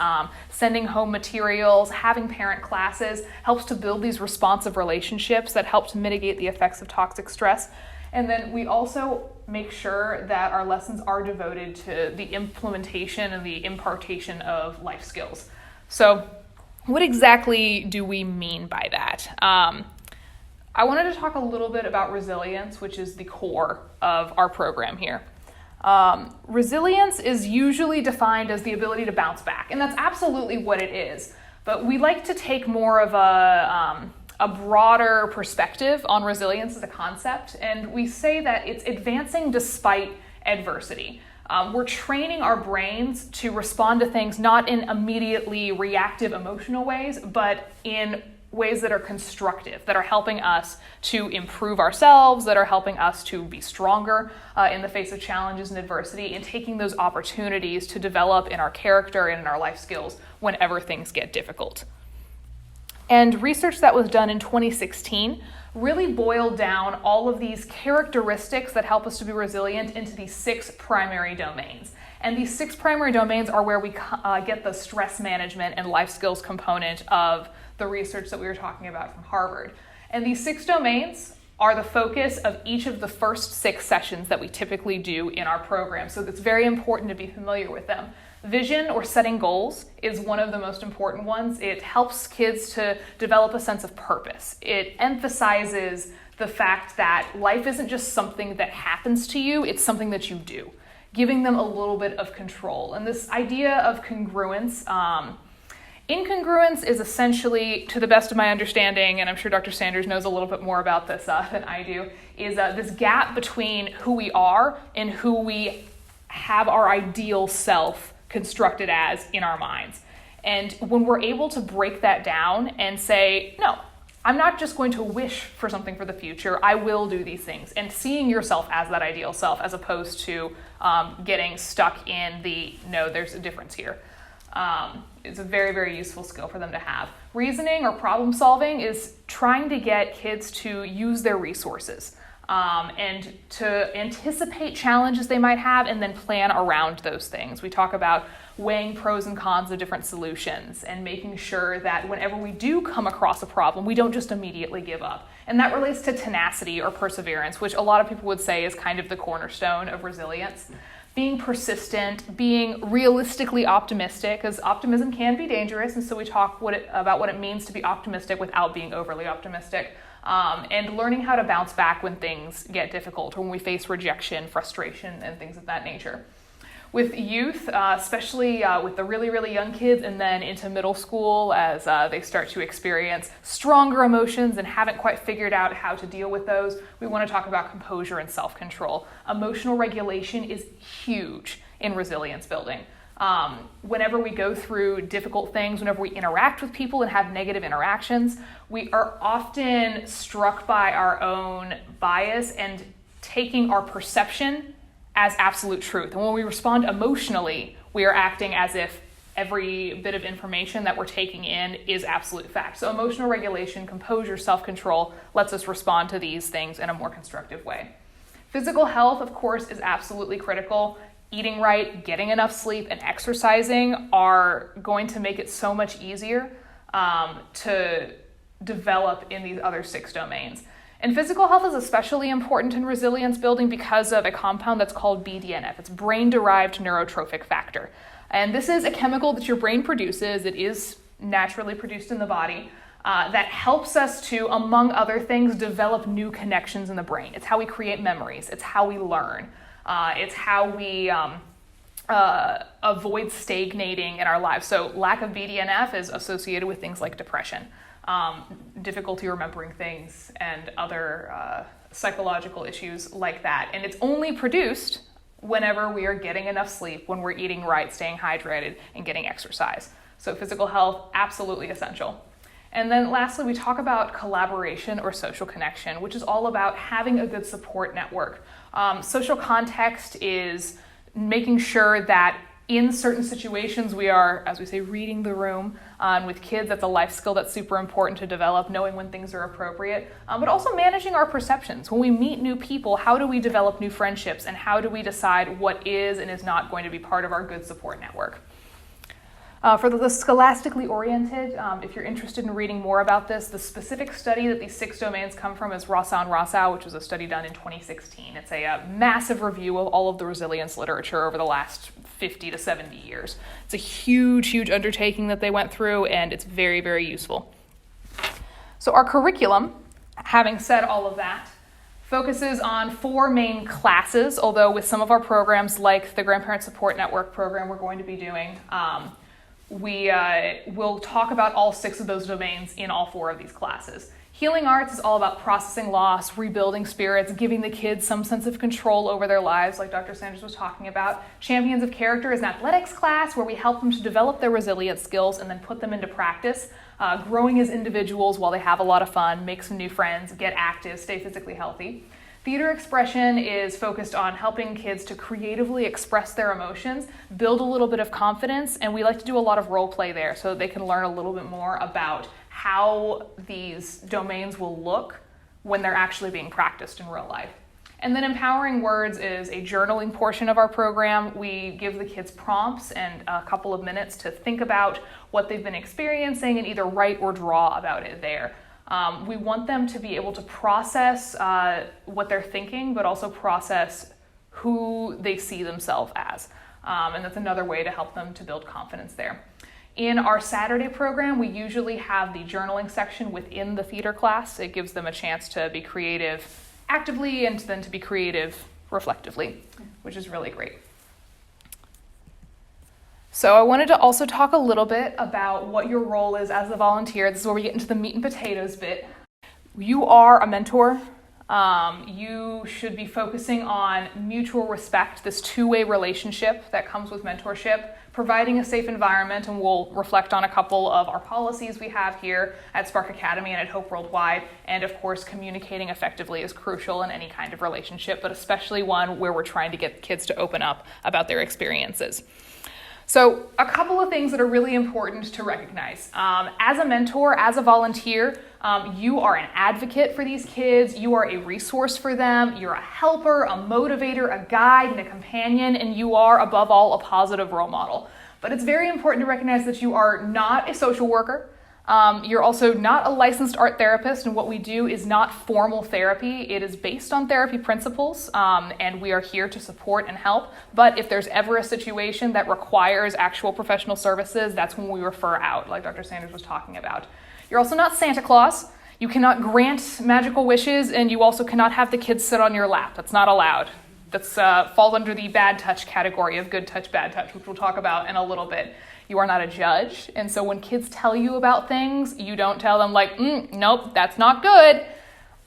sending home materials, having parent classes, helps to build these responsive relationships that help to mitigate the effects of toxic stress. And then we also make sure that our lessons are devoted to the implementation and the impartation of life skills. So what exactly do we mean by that? I wanted to talk a little bit about resilience, which is the core of our program here. Resilience is usually defined as the ability to bounce back, and that's absolutely what it is. But we like to take more of a broader perspective on resilience as a concept, and we say that it's advancing despite adversity. We're training our brains to respond to things not in immediately reactive emotional ways, but in ways that are constructive, that are helping us to improve ourselves, that are helping us to be stronger in the face of challenges and adversity, and taking those opportunities to develop in our character and in our life skills whenever things get difficult. And research that was done in 2016 really boiled down all of these characteristics that help us to be resilient into these 6 primary domains. And these 6 primary domains are where we get the stress management and life skills component of the research that we were talking about from Harvard. And these 6 domains are the focus of each of the first 6 sessions that we typically do in our program. So it's very important to be familiar with them. Vision or setting goals is one of the most important ones. It helps kids to develop a sense of purpose. It emphasizes the fact that life isn't just something that happens to you, it's something that you do, giving them a little bit of control. And this idea of congruence, incongruence is essentially, to the best of my understanding, and I'm sure Dr. Sanders knows a little bit more about this than I do, is this gap between who we are and who we have our ideal self constructed as in our minds. And when we're able to break that down and say, no, I'm not just going to wish for something for the future, I will do these things, and seeing yourself as that ideal self as opposed to getting stuck in the, no, there's a difference here. It's a very, very useful skill for them to have. Reasoning or problem solving is trying to get kids to use their resources and to anticipate challenges they might have and then plan around those things. We talk about weighing pros and cons of different solutions and making sure that whenever we do come across a problem, we don't just immediately give up. And that relates to tenacity or perseverance, which a lot of people would say is kind of the cornerstone of resilience. Being persistent, being realistically optimistic, because optimism can be dangerous, and so we talk about what it means to be optimistic without being overly optimistic, and learning how to bounce back when things get difficult, or when we face rejection, frustration, and things of that nature. With youth, especially with the really, really young kids and then into middle school as they start to experience stronger emotions and haven't quite figured out how to deal with those, we want to talk about composure and self-control. Emotional regulation is huge in resilience building. Whenever we go through difficult things, whenever we interact with people and have negative interactions, we are often struck by our own bias and taking our perception as absolute truth. And when we respond emotionally, we are acting as if every bit of information that we're taking in is absolute fact. So emotional regulation, composure, self-control lets us respond to these things in a more constructive way. Physical health, of course, is absolutely critical. Eating right, getting enough sleep, and exercising are going to make it so much easier to develop in these other 6 domains. And physical health is especially important in resilience building because of a compound that's called BDNF. It's brain-derived neurotrophic factor. And this is a chemical that your brain produces. It is naturally produced in the body. that helps us to, among other things, develop new connections in the brain. It's how we create memories. It's how we learn. It's how we avoid stagnating in our lives. So lack of BDNF is associated with things like depression, difficulty remembering things, and other psychological issues like that. And it's only produced whenever we are getting enough sleep, when we're eating right, staying hydrated, and getting exercise. So physical health, absolutely essential. And then lastly, we talk about collaboration or social connection, which is all about having a good support network. Social context is making sure that in certain situations we are, as we say, reading the room. With kids, that's a life skill that's super important to develop, knowing when things are appropriate, but also managing our perceptions. When we meet new people, how do we develop new friendships, and how do we decide what is and is not going to be part of our good support network? For the scholastically oriented, if you're interested in reading more about this, the specific study that these 6 domains come from is Rossau and Rossau, which was a study done in 2016. It's a massive review of all of the resilience literature over the last 50 to 70 years. It's a huge, huge undertaking that they went through, and it's very, very useful. So our curriculum, having said all of that, focuses on 4 main classes, although with some of our programs, like the Grandparent Support Network program we're going to be doing, we will talk about all 6 of those domains in all 4 of these classes. Healing Arts is all about processing loss, rebuilding spirits, giving the kids some sense of control over their lives, like Dr. Sanders was talking about. Champions of Character is an athletics class where we help them to develop their resilience skills and then put them into practice, growing as individuals while they have a lot of fun, make some new friends, get active, stay physically healthy. Theater Expression is focused on helping kids to creatively express their emotions, build a little bit of confidence, and we like to do a lot of role play there so they can learn a little bit more about how these domains will look when they're actually being practiced in real life. And then Empowering Words is a journaling portion of our program. We give the kids prompts and a couple of minutes to think about what they've been experiencing and either write or draw about it there. We want them to be able to process what they're thinking, but also process who they see themselves as. And that's another way to help them to build confidence there. In our Saturday program, we usually have the journaling section within the theater class. It gives them a chance to be creative actively and then to be creative reflectively, which is really great. So I wanted to also talk a little bit about what your role is as a volunteer. This is where we get into the meat and potatoes bit. You are a mentor. You should be focusing on mutual respect, this two-way relationship that comes with mentorship, providing a safe environment, and we'll reflect on a couple of our policies we have here at Spark Academy and at Hope Worldwide. And of course, communicating effectively is crucial in any kind of relationship, but especially one where we're trying to get kids to open up about their experiences. So a couple of things that are really important to recognize. As a mentor, as a volunteer, you are an advocate for these kids, you are a resource for them, you're a helper, a motivator, a guide, and a companion, and you are, above all, a positive role model. But it's very important to recognize that you are not a social worker. You're also not a licensed art therapist, and what we do is not formal therapy. It is based on therapy principles, and we are here to support and help. But if there's ever a situation that requires actual professional services, that's when we refer out, like Dr. Sanders was talking about. You're also not Santa Claus. You cannot grant magical wishes, and you also cannot have the kids sit on your lap. That's not allowed. That's falls under the bad touch category of good touch, bad touch, which we'll talk about in a little bit. You are not a judge, and so when kids tell you about things, you don't tell them like, nope, that's not good,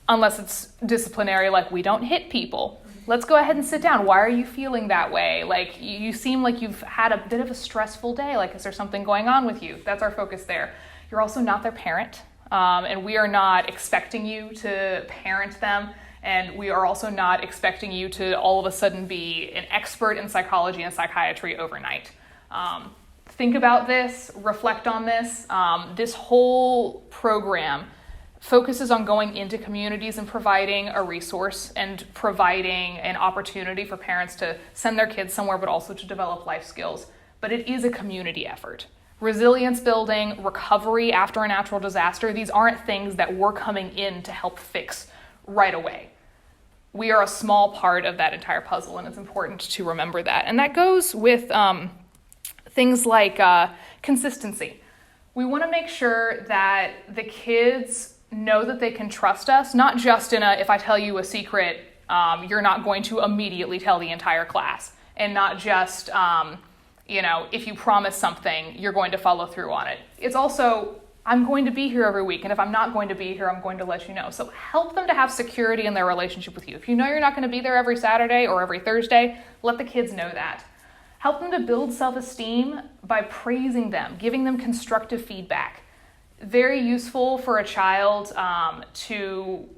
unless it's disciplinary, like we don't hit people. Let's go ahead and sit down. Why are you feeling that way? Like you seem like you've had a bit of a stressful day. Like, is there something going on with you? That's our focus there. You're also not their parent, and we are not expecting you to parent them, and we are also not expecting you to all of a sudden be an expert in psychology and psychiatry overnight. Think about this, reflect on this. This whole program focuses on going into communities and providing a resource and providing an opportunity for parents to send their kids somewhere, but also to develop life skills. But it is a community effort. Resilience building, recovery after a natural disaster, these aren't things that we're coming in to help fix right away. We are a small part of that entire puzzle, and it's important to remember that. And that goes with things like consistency. We want to make sure that the kids know that they can trust us, not just in a, if I tell you a secret, you're not going to immediately tell the entire class, and not just, if you promise something, you're going to follow through on it. It's also, I'm going to be here every week, and if I'm not going to be here, I'm going to let you know. So help them to have security in their relationship with you. If you know you're not going to be there every Saturday or every Thursday, let the kids know that. Help them to build self-esteem by praising them, giving them constructive feedback. Very useful for a child to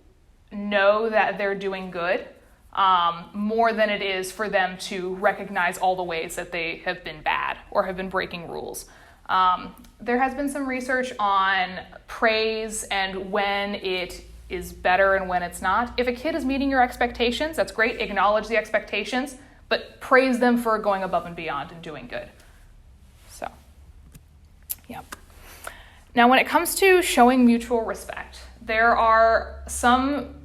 know that they're doing good, more than it is for them to recognize all the ways that they have been bad or have been breaking rules. There has been some research on praise and when it is better and when it's not. If a kid is meeting your expectations, that's great. Acknowledge the expectations, but praise them for going above and beyond and doing good. So, yeah. Now, when it comes to showing mutual respect, there are some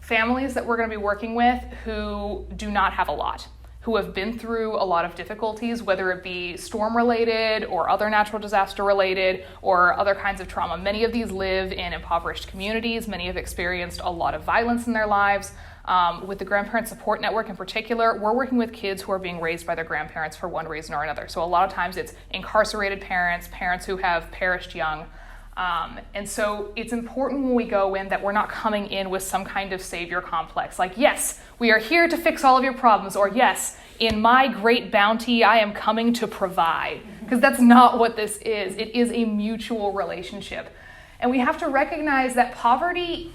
families that we're going to be working with who do not have a lot, who have been through a lot of difficulties, whether it be storm-related or other natural disaster-related or other kinds of trauma. Many of these live in impoverished communities. Many have experienced a lot of violence in their lives. With the Grandparent Support Network in particular, we're working with kids who are being raised by their grandparents for one reason or another. So a lot of times it's incarcerated parents, parents who have perished young. And so it's important when we go in that we're not coming in with some kind of savior complex. Like, yes, we are here to fix all of your problems, or yes, in my great bounty, I am coming to provide. Because that's not what this is. It is a mutual relationship. And we have to recognize that poverty,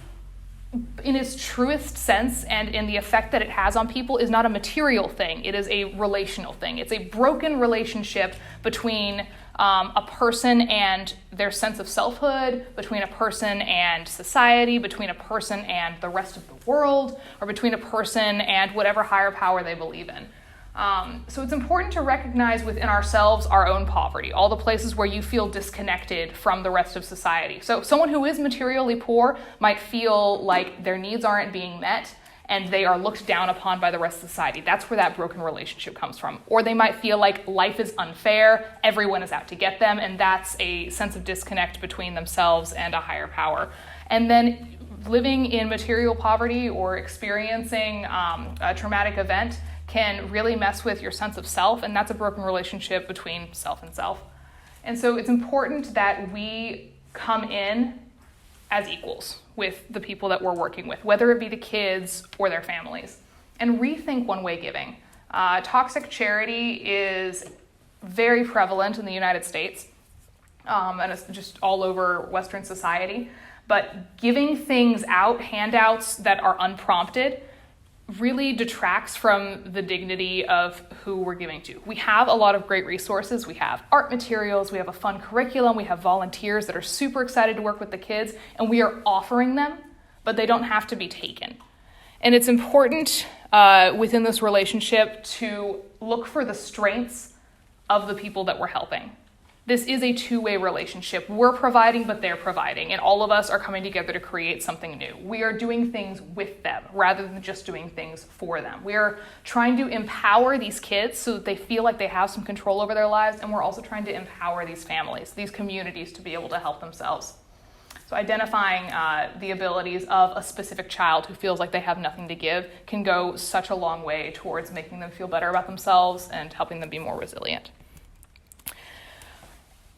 in its truest sense and in the effect that it has on people, is not a material thing. It is a relational thing. It's a broken relationship between a person and their sense of selfhood, between a person and society, between a person and the rest of the world, or between a person and whatever higher power they believe in. So it's important to recognize within ourselves our own poverty, all the places where you feel disconnected from the rest of society. So someone who is materially poor might feel like their needs aren't being met and they are looked down upon by the rest of society. That's where that broken relationship comes from. Or they might feel like life is unfair, everyone is out to get them, and that's a sense of disconnect between themselves and a higher power. And then living in material poverty or experiencing a traumatic event can really mess with your sense of self, and that's a broken relationship between self and self. And so it's important that we come in as equals with the people that we're working with, whether it be the kids or their families, and rethink one-way giving. Toxic charity is very prevalent in the United States, and it's just all over Western society. But giving things out, handouts that are unprompted, really detracts from the dignity of who we're giving to. We have a lot of great resources. We have art materials, we have a fun curriculum, we have volunteers that are super excited to work with the kids, and we are offering them, but they don't have to be taken. And it's important within this relationship to look for the strengths of the people that we're helping. This is a two-way relationship. We're providing, but they're providing, and all of us are coming together to create something new. We are doing things with them rather than just doing things for them. We are trying to empower these kids so that they feel like they have some control over their lives, and we're also trying to empower these families, these communities, to be able to help themselves. So identifying the abilities of a specific child who feels like they have nothing to give can go such a long way towards making them feel better about themselves and helping them be more resilient.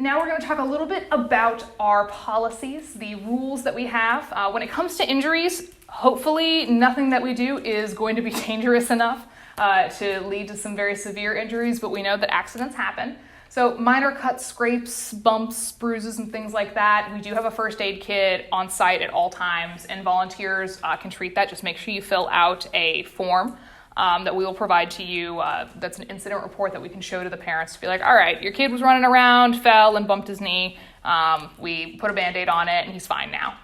Now we're going to talk a little bit about our policies, the rules that we have. When it comes to injuries, hopefully nothing that we do is going to be dangerous enough to lead to some very severe injuries, but we know that accidents happen. So minor cuts, scrapes, bumps, bruises, and things like that, we do have a first aid kit on site at all times, and volunteers can treat that. Just make sure you fill out a form that we will provide to you. That's an incident report that we can show to the parents to be like, all right, your kid was running around, fell and bumped his knee. We put a Band-Aid on it and he's fine now.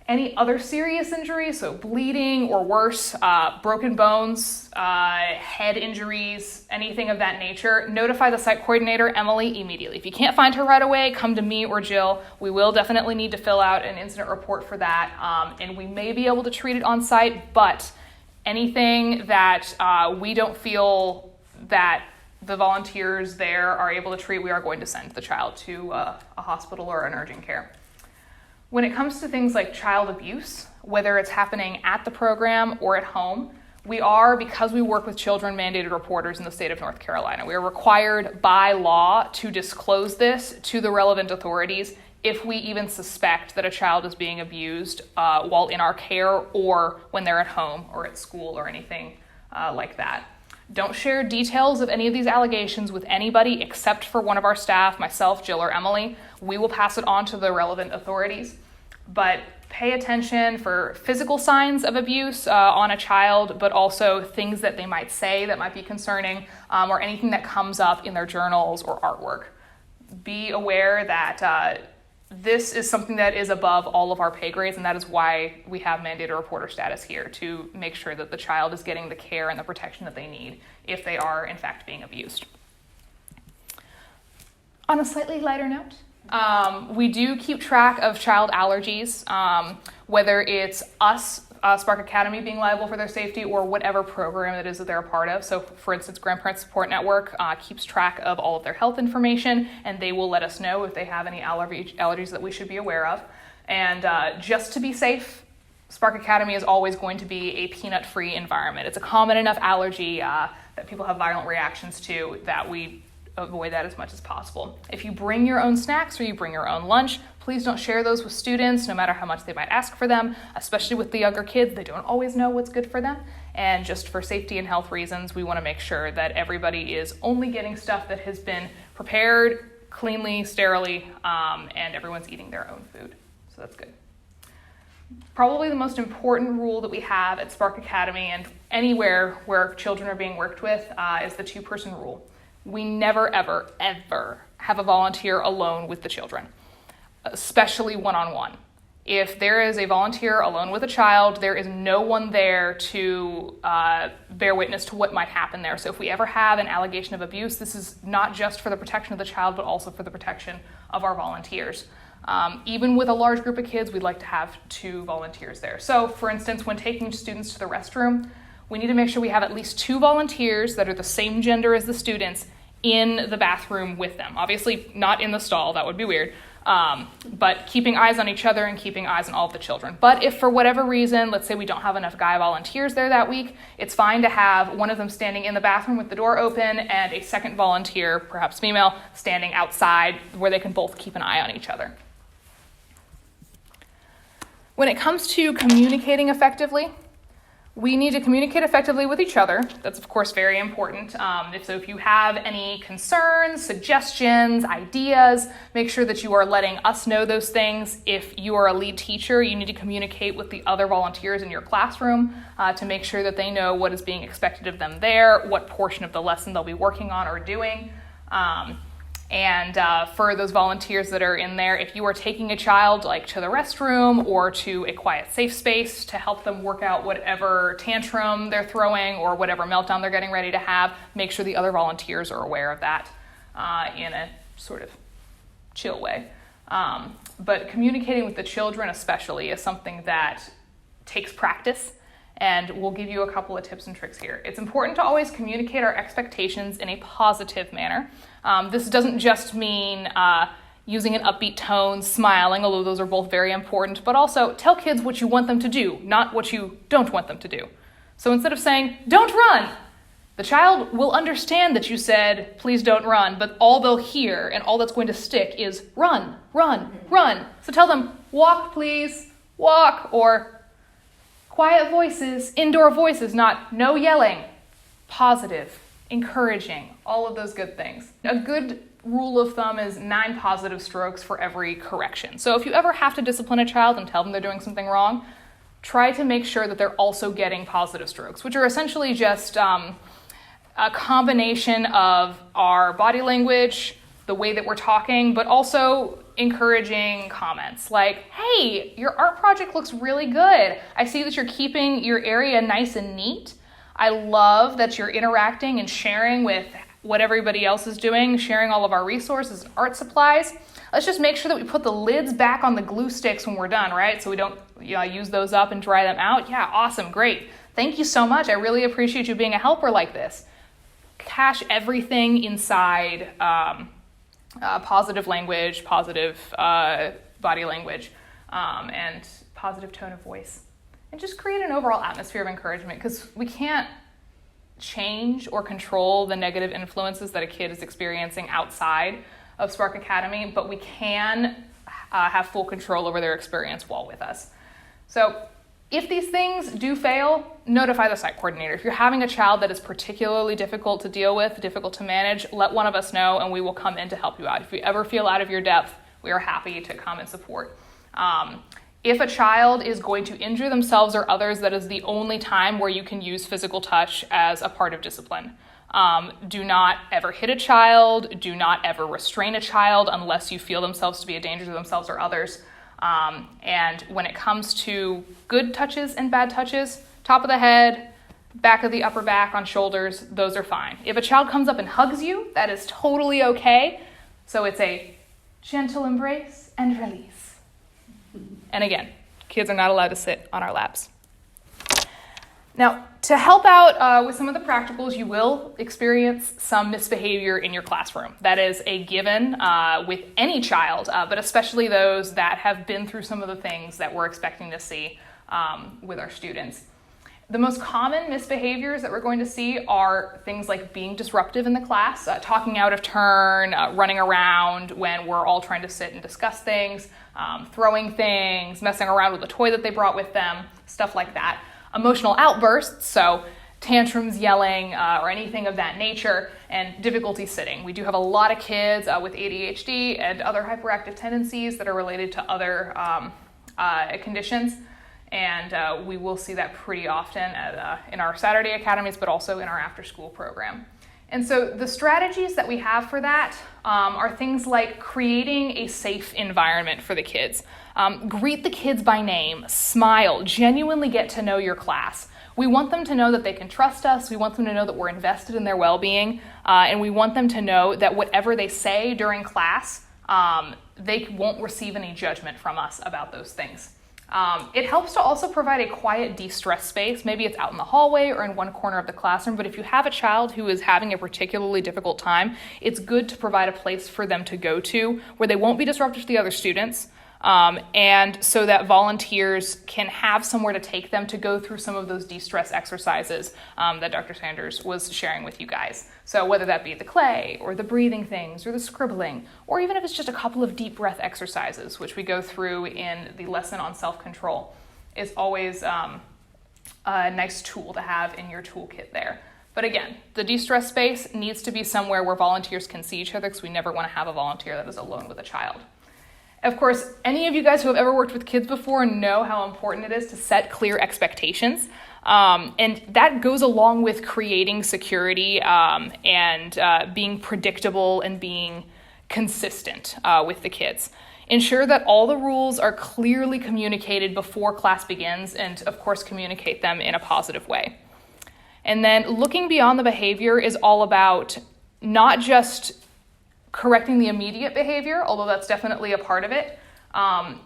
Any other serious injuries, so bleeding or worse, broken bones, head injuries, anything of that nature, notify the site coordinator, Emily, immediately. If you can't find her right away, come to me or Jill. We will definitely need to fill out an incident report for that, and we may be able to treat it on site, but anything that we don't feel that the volunteers there are able to treat, we are going to send the child to a hospital or an urgent care. When it comes to things like child abuse, whether it's happening at the program or at home, we are, because we work with children, mandated reporters in the state of North Carolina. We are required by law to disclose this to the relevant authorities if we even suspect that a child is being abused while in our care or when they're at home or at school or anything like that. Don't share details of any of these allegations with anybody except for one of our staff, myself, Jill, or Emily. We will pass it on to the relevant authorities. But pay attention for physical signs of abuse on a child, but also things that they might say that might be concerning, or anything that comes up in their journals or artwork. Be aware that this is something that is above all of our pay grades, and that is why we have mandated reporter status here, to make sure that the child is getting the care and the protection that they need if they are, in fact, being abused. On a slightly lighter note, we do keep track of child allergies, whether it's us, Spark Academy, being liable for their safety, or whatever program it is that they're a part of. So, for instance, Grandparent Support Network keeps track of all of their health information, and they will let us know if they have any allergies that we should be aware of. And just to be safe, Spark Academy is always going to be a peanut-free environment. It's a common enough allergy that people have violent reactions to that we avoid that as much as possible. If you bring your own snacks or you bring your own lunch, please don't share those with students, no matter how much they might ask for them, especially with the younger kids. They don't always know what's good for them. And just for safety and health reasons, we want to make sure that everybody is only getting stuff that has been prepared cleanly, sterilely, and everyone's eating their own food. So that's good. Probably the most important rule that we have at Spark Academy and anywhere where children are being worked with is the two-person rule. We never, ever, ever have a volunteer alone with the children, especially one-on-one. If there is a volunteer alone with a child, there is no one there to bear witness to what might happen there. So if we ever have an allegation of abuse, this is not just for the protection of the child, but also for the protection of our volunteers. Even with a large group of kids, we'd like to have 2 volunteers there. So, for instance, when taking students to the restroom, we need to make sure we have at least 2 volunteers that are the same gender as the students in the bathroom with them. Obviously, not in the stall, that would be weird, but keeping eyes on each other and keeping eyes on all of the children. But if for whatever reason, let's say we don't have enough guy volunteers there that week, it's fine to have one of them standing in the bathroom with the door open and a second volunteer, perhaps female, standing outside where they can both keep an eye on each other. When it comes to communicating effectively, we need to communicate effectively with each other. That's, of course, very important. If you have any concerns, suggestions, ideas, make sure that you are letting us know those things. If you are a lead teacher, you need to communicate with the other volunteers in your classroom to make sure that they know what is being expected of them there, what portion of the lesson they'll be working on or doing. And for those volunteers that are in there, if you are taking a child like to the restroom or to a quiet safe space to help them work out whatever tantrum they're throwing or whatever meltdown they're getting ready to have, make sure the other volunteers are aware of that in a sort of chill way. But communicating with the children especially is something that takes practice, and we'll give you a couple of tips and tricks here. It's important to always communicate our expectations in a positive manner. This doesn't just mean using an upbeat tone, smiling, although those are both very important, but also tell kids what you want them to do, not what you don't want them to do. So instead of saying, "Don't run," the child will understand that you said, "Please don't run," but all they'll hear and all that's going to stick is "run, run, run." So tell them, "Walk, please, walk," or quiet voices, indoor voices, not no yelling, positive, encouraging, all of those good things. A good rule of thumb is 9 positive strokes for every correction. So if you ever have to discipline a child and tell them they're doing something wrong, try to make sure that they're also getting positive strokes, which are essentially just a combination of our body language, the way that we're talking, but also encouraging comments like, "Hey, your art project looks really good. I see that you're keeping your area nice and neat. I love that you're interacting and sharing with what everybody else is doing, sharing all of our resources and art supplies. Let's just make sure that we put the lids back on the glue sticks when we're done, right? So we don't use those up and dry them out. Yeah, awesome, great. Thank you so much. I really appreciate you being a helper like this." cache everything inside positive language, positive body language, and positive tone of voice. And just create an overall atmosphere of encouragement, because we can't change or control the negative influences that a kid is experiencing outside of Spark Academy, but we can have full control over their experience while with us. So if these things do fail, notify the site coordinator. If you're having a child that is particularly difficult to deal with, difficult to manage, let one of us know and we will come in to help you out. If you ever feel out of your depth, we are happy to come and support. If a child is going to injure themselves or others, that is the only time where you can use physical touch as a part of discipline. Do not ever hit a child. Do not ever restrain a child unless you feel themselves to be a danger to themselves or others. And when it comes to good touches and bad touches, top of the head, back of the upper back, on shoulders, those are fine. If a child comes up and hugs you, that is totally okay. So it's a gentle embrace and release. And again, kids are not allowed to sit on our laps. Now, to help out with some of the practicals, you will experience some misbehavior in your classroom. That is a given with any child, but especially those that have been through some of the things that we're expecting to see with our students. The most common misbehaviors that we're going to see are things like being disruptive in the class, talking out of turn, running around when we're all trying to sit and discuss things, throwing things, messing around with a toy that they brought with them, stuff like that. Emotional outbursts, so tantrums, yelling, or anything of that nature, and difficulty sitting. We do have a lot of kids with ADHD and other hyperactive tendencies that are related to other conditions, and we will see that pretty often in our Saturday academies, but also in our after-school program. And so the strategies that we have for that are things like creating a safe environment for the kids. Greet the kids by name, smile, genuinely get to know your class. We want them to know that they can trust us. We want them to know that we're invested in their well-being. And we want them to know that whatever they say during class, they won't receive any judgment from us about those things. It helps to also provide a quiet de-stress space. Maybe it's out in the hallway or in one corner of the classroom, but if you have a child who is having a particularly difficult time, it's good to provide a place for them to go to where they won't be disruptive to the other students, and so that volunteers can have somewhere to take them to go through some of those de-stress exercises that Dr. Sanders was sharing with you guys. So whether that be the clay or the breathing things or the scribbling, or even if it's just a couple of deep breath exercises, which we go through in the lesson on self-control, is always a nice tool to have in your toolkit there. But again, the de-stress space needs to be somewhere where volunteers can see each other, because we never want to have a volunteer that is alone with a child. Of course, any of you guys who have ever worked with kids before know how important it is to set clear expectations. And that goes along with creating security and being predictable and being consistent with the kids. Ensure that all the rules are clearly communicated before class begins, and of course communicate them in a positive way. And then looking beyond the behavior is all about not just correcting the immediate behavior, although that's definitely a part of it.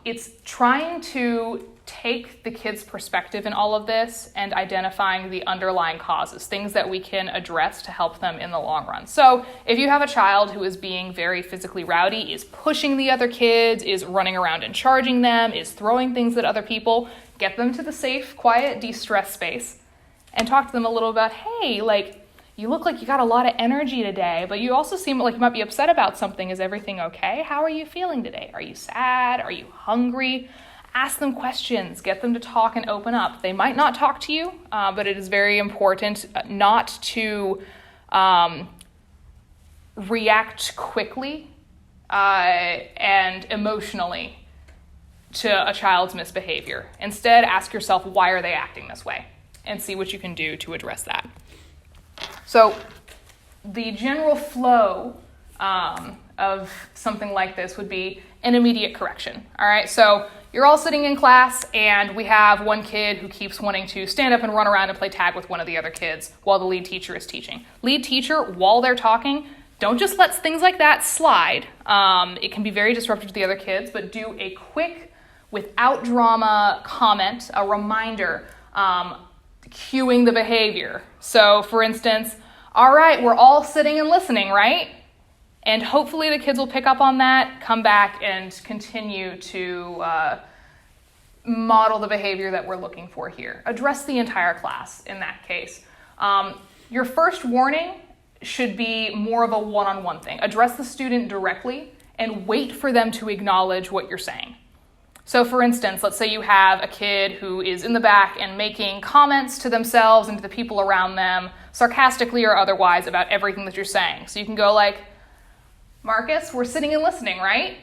It's trying to take the kid's perspective in all of this and identifying the underlying causes, things that we can address to help them in the long run. So if you have a child who is being very physically rowdy, is pushing the other kids, is running around and charging them, is throwing things at other people, get them to the safe, quiet, de-stress space and talk to them a little about, hey, you look like you got a lot of energy today, but you also seem like you might be upset about something. Is everything okay? How are you feeling today? Are you sad? Are you hungry? Ask them questions. Get them to talk and open up. They might not talk to you, but it is very important not to react quickly and emotionally to a child's misbehavior. Instead, ask yourself, why are they acting this way? And see what you can do to address that. So the general flow of something like this would be an immediate correction. All right, so you're all sitting in class and we have one kid who keeps wanting to stand up and run around and play tag with one of the other kids while the lead teacher is teaching. Lead teacher, while they're talking, don't just let things like that slide. It can be very disruptive to the other kids, but do a quick, without drama comment, a reminder, cueing the behavior. So for instance, All right, we're all sitting and listening, right? And hopefully the kids will pick up on that, come back, and continue to model the behavior that we're looking for here. Address the entire class in that case. Your first warning should be more of a one-on-one thing. Address the student directly and wait for them to acknowledge what you're saying. So for instance, let's say you have a kid who is in the back and making comments to themselves and to the people around them, sarcastically or otherwise, about everything that you're saying. So you can go like, Marcus, we're sitting and listening, right?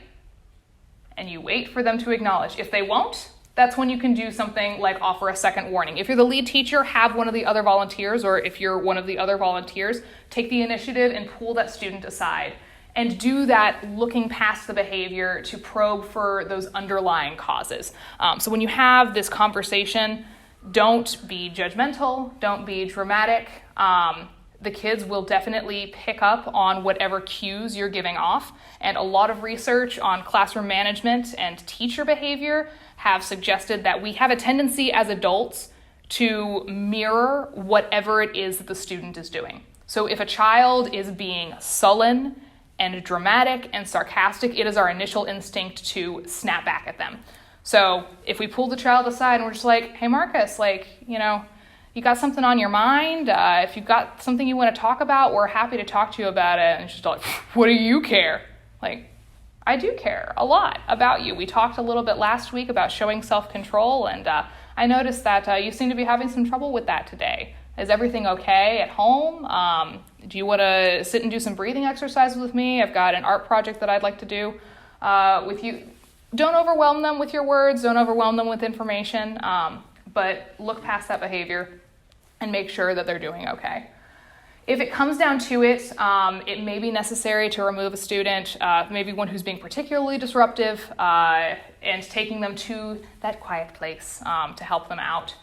And you wait for them to acknowledge. If they won't, that's when you can do something like offer a second warning. If you're the lead teacher, have one of the other volunteers, or if you're one of the other volunteers, take the initiative and pull that student aside. And do that looking past the behavior to probe for those underlying causes. So when you have this conversation, don't be judgmental, don't be dramatic. The kids will definitely pick up on whatever cues you're giving off. And a lot of research on classroom management and teacher behavior have suggested that we have a tendency as adults to mirror whatever it is that the student is doing. So if a child is being sullen and dramatic and sarcastic, it is our initial instinct to snap back at them. So if we pull the child aside and we're just like, hey Marcus, you got something on your mind? If you've got something you want to talk about, we're happy to talk to you about it. And she's like, what do you care? Like, I do care a lot about you. We talked a little bit last week about showing self-control, and I noticed that you seem to be having some trouble with that today. Is everything okay at home? Do you want to sit and do some breathing exercises with me? I've got an art project that I'd like to do with you. Don't overwhelm them with your words. Don't overwhelm them with information, but look past that behavior and make sure that they're doing okay. If it comes down to it, it may be necessary to remove a student, maybe one who's being particularly disruptive, and taking them to that quiet place to help them out.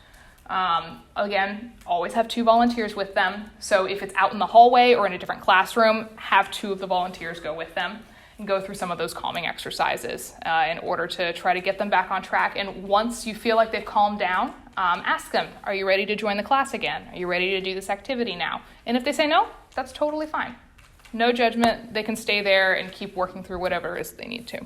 Again, always have 2 volunteers with them. So if it's out in the hallway or in a different classroom, have 2 of the volunteers go with them and go through some of those calming exercises in order to try to get them back on track. And once you feel like they've calmed down, ask them, are you ready to join the class again? Are you ready to do this activity now? And if they say no, that's totally fine. No judgment. They can stay there and keep working through whatever it is they need to.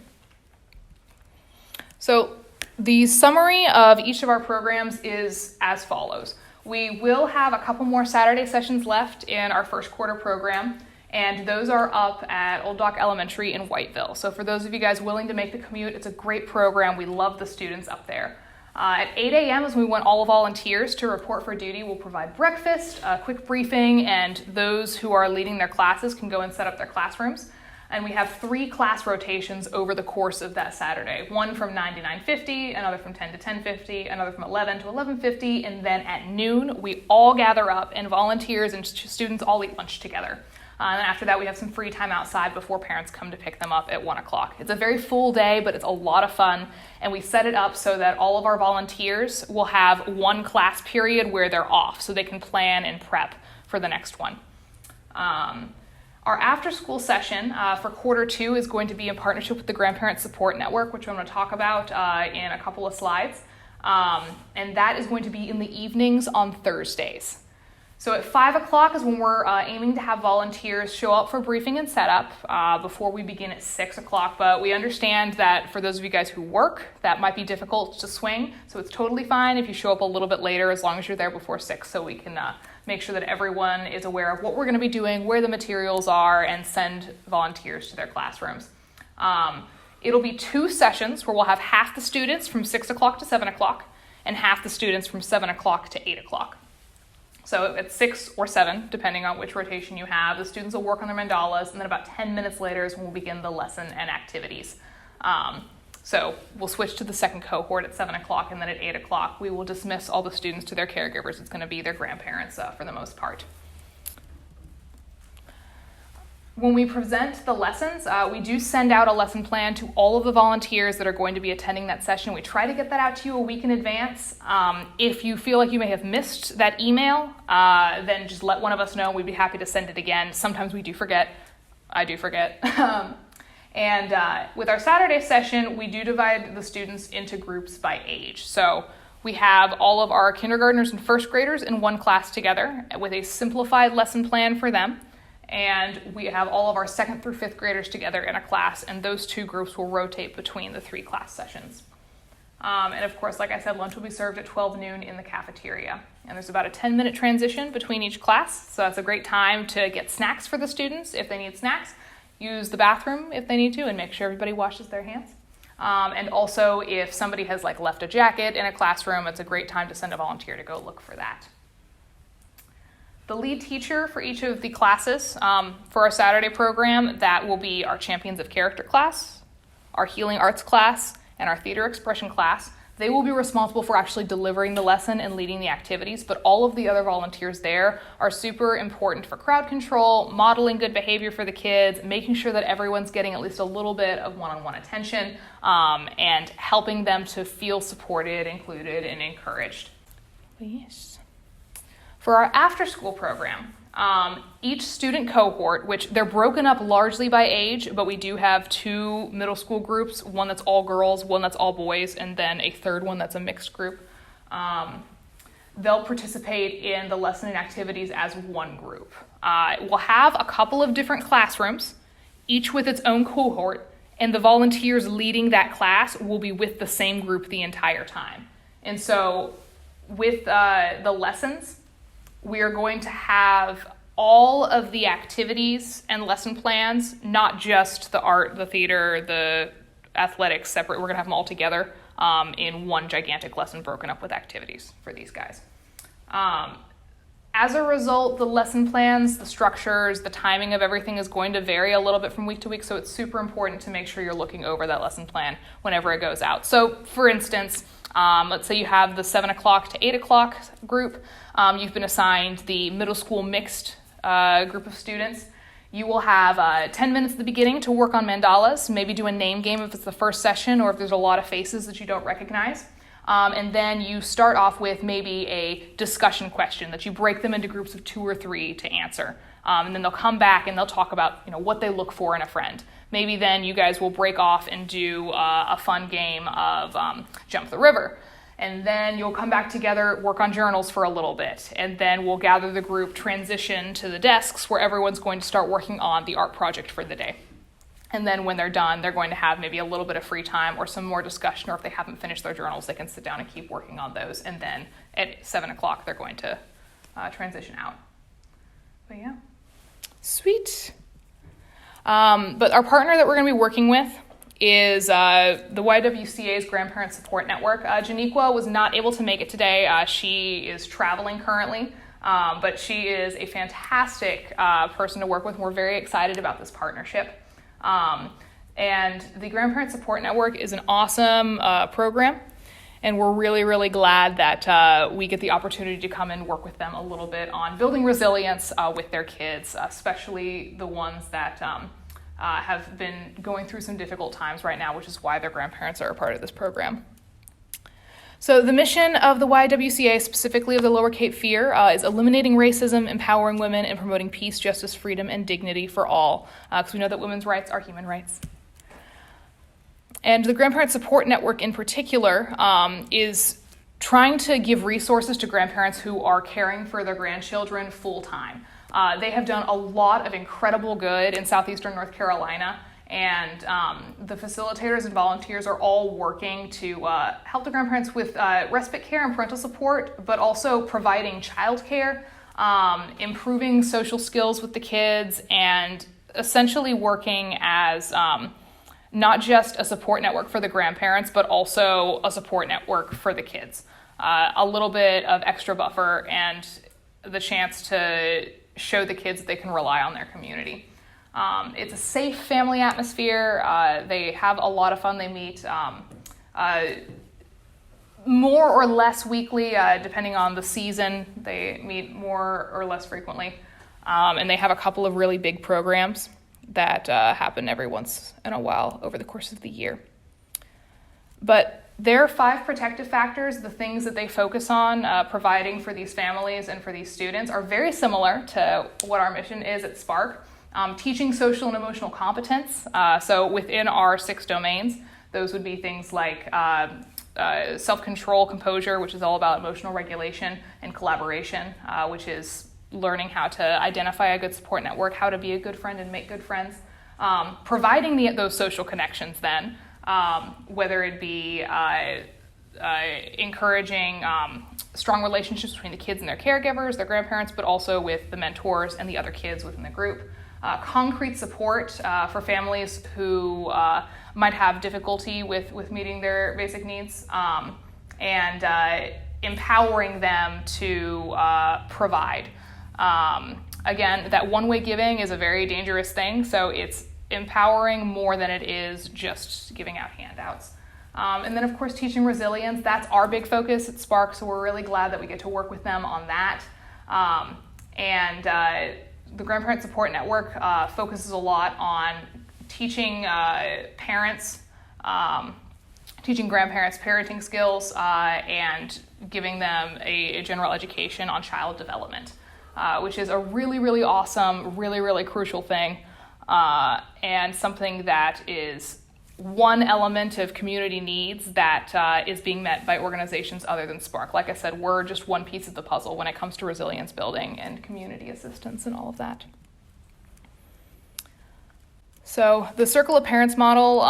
So the summary of each of our programs is as follows. We will have a couple more Saturday sessions left in our first quarter program, and those are up at Old Dock Elementary in Whiteville. So for those of you guys willing to make the commute, it's a great program. We love the students up there. At 8 a.m. is when we want all volunteers to report for duty. We'll provide breakfast, a quick briefing, and those who are leading their classes can go and set up their classrooms. And we have 3 class rotations over the course of that Saturday. One from 9 to 9:50, another from 10 to 10:50, another from 11 to 11:50, and then at noon, we all gather up and volunteers and students all eat lunch together. And then after that, we have some free time outside before parents come to pick them up at 1 o'clock. It's a very full day, but it's a lot of fun. And we set it up so that all of our volunteers will have one class period where they're off so they can plan and prep for the next one. Our after-school session for quarter 2 is going to be in partnership with the Grandparent Support Network, which I'm going to talk about in a couple of slides. And that is going to be in the evenings on Thursdays. So at 5 o'clock is when we're aiming to have volunteers show up for briefing and setup before we begin at 6 o'clock. But we understand that for those of you guys who work, that might be difficult to swing. So it's totally fine if you show up a little bit later as long as you're there before 6 so we can make sure that everyone is aware of what we're going to be doing, where the materials are, and send volunteers to their classrooms. It'll be 2 sessions where we'll have half the students from 6 o'clock to 7 o'clock and half the students from 7 o'clock to 8 o'clock. So at 6 or 7, depending on which rotation you have, the students will work on their mandalas, and then about 10 minutes later is when we'll begin the lesson and activities. So we'll switch to the second cohort at 7 o'clock, and then at 8 o'clock, we will dismiss all the students to their caregivers. It's going to be their grandparents for the most part. When we present the lessons, we do send out a lesson plan to all of the volunteers that are going to be attending that session. We try to get that out to you a week in advance. If you feel like you may have missed that email, then just let one of us know. We'd be happy to send it again. Sometimes we do forget. I do forget. And with our Saturday session, we do divide the students into groups by age. So We have all of our kindergartners and first graders in one class together with a simplified lesson plan for them. And we have all of our second through fifth graders together in a class, and those two groups will rotate between the 3 class sessions. And of course, like I said, lunch will be served at 12 noon in the cafeteria. And there's about a 10-minute transition between each class, so that's a great time to get snacks for the students if they need snacks, use the bathroom if they need to, and make sure everybody washes their hands. And also, if somebody has left a jacket in a classroom, it's a great time to send a volunteer to go look for that. The lead teacher for each of the classes for our Saturday program, that will be our Champions of Character class, our Healing Arts class, and our Theater Expression class. They will be responsible for actually delivering the lesson and leading the activities, but all of the other volunteers there are super important for crowd control, modeling good behavior for the kids, making sure that everyone's getting at least a little bit of one-on-one attention, and helping them to feel supported, included, and encouraged. Yes. For our after-school program, each student cohort, which they're broken up largely by age, but we do have 2 middle school groups, one that's all girls, one that's all boys, and then a third one that's a mixed group. They'll participate in the lesson and activities as one group. We'll have a couple of different classrooms, each with its own cohort, and the volunteers leading that class will be with the same group the entire time. And so with the lessons, we are going to have all of the activities and lesson plans, not just the art, the theater, the athletics separate. We're going to have them all together in one gigantic lesson broken up with activities for these guys. As a result, the lesson plans, the structures, the timing of everything is going to vary a little bit from week to week, so it's super important to make sure you're looking over that lesson plan whenever it goes out. So, for instance, let's say you have the 7 o'clock to 8 o'clock group. You've been assigned the middle school mixed group of students. You will have 10 minutes at the beginning to work on mandalas, maybe do a name game if it's the first session or if there's a lot of faces that you don't recognize. And then you start off with maybe a discussion question that you break them into groups of 2 or 3 to answer. And then they'll come back and they'll talk about what they look for in a friend. Maybe then you guys will break off and do a fun game of Jump the River. And then you'll come back together, work on journals for a little bit. And then we'll gather the group, transition to the desks where everyone's going to start working on the art project for the day. And then when they're done, they're going to have maybe a little bit of free time or some more discussion, or if they haven't finished their journals, they can sit down and keep working on those. And then at 7 o'clock, they're going to transition out. But yeah, sweet. But our partner that we're going to be working with is the YWCA's Grandparent Support Network. Janiqua was not able to make it today. She is traveling currently, but she is a fantastic person to work with, and we're very excited about this partnership. And the Grandparent Support Network is an awesome program, and we're really, really glad that we get the opportunity to come and work with them a little bit on building resilience with their kids, especially the ones that have been going through some difficult times right now, which is why their grandparents are a part of this program. So the mission of the YWCA, specifically of the Lower Cape Fear, is eliminating racism, empowering women, and promoting peace, justice, freedom, and dignity for all, because we know that women's rights are human rights. And the Grandparent Support Network in particular is trying to give resources to grandparents who are caring for their grandchildren full-time. They have done a lot of incredible good in southeastern North Carolina, and the facilitators and volunteers are all working to help the grandparents with respite care and parental support, but also providing childcare, improving social skills with the kids, and essentially working as not just a support network for the grandparents, but also a support network for the kids. A little bit of extra buffer and the chance to show the kids that they can rely on their community. It's a safe family atmosphere. They have a lot of fun. They meet more or less weekly, depending on the season. They meet more or less frequently. And they have a couple of really big programs that happen every once in a while over the course of the year. But their 5 protective factors, the things that they focus on providing for these families and for these students, are very similar to what our mission is at Spark. Teaching social and emotional competence. So within our 6 domains, those would be things like self-control, composure, which is all about emotional regulation, and collaboration, which is learning how to identify a good support network, how to be a good friend and make good friends. Providing those social connections then, whether it be encouraging strong relationships between the kids and their caregivers, their grandparents, but also with the mentors and the other kids within the group. Concrete support for families who might have difficulty with meeting their basic needs, and empowering them to provide. Again, that one-way giving is a very dangerous thing, so it's empowering more than it is just giving out handouts. And then, of course, teaching resilience. That's our big focus at Spark, so we're really glad that we get to work with them on that. The Grandparent Support Network focuses a lot on teaching parents, teaching grandparents parenting skills, and giving them a general education on child development, which is a really, really awesome, really, really crucial thing, and something that is one element of community needs that is being met by organizations other than Spark. Like I said, we're just one piece of the puzzle when it comes to resilience building and community assistance and all of that. So the Circle of Parents model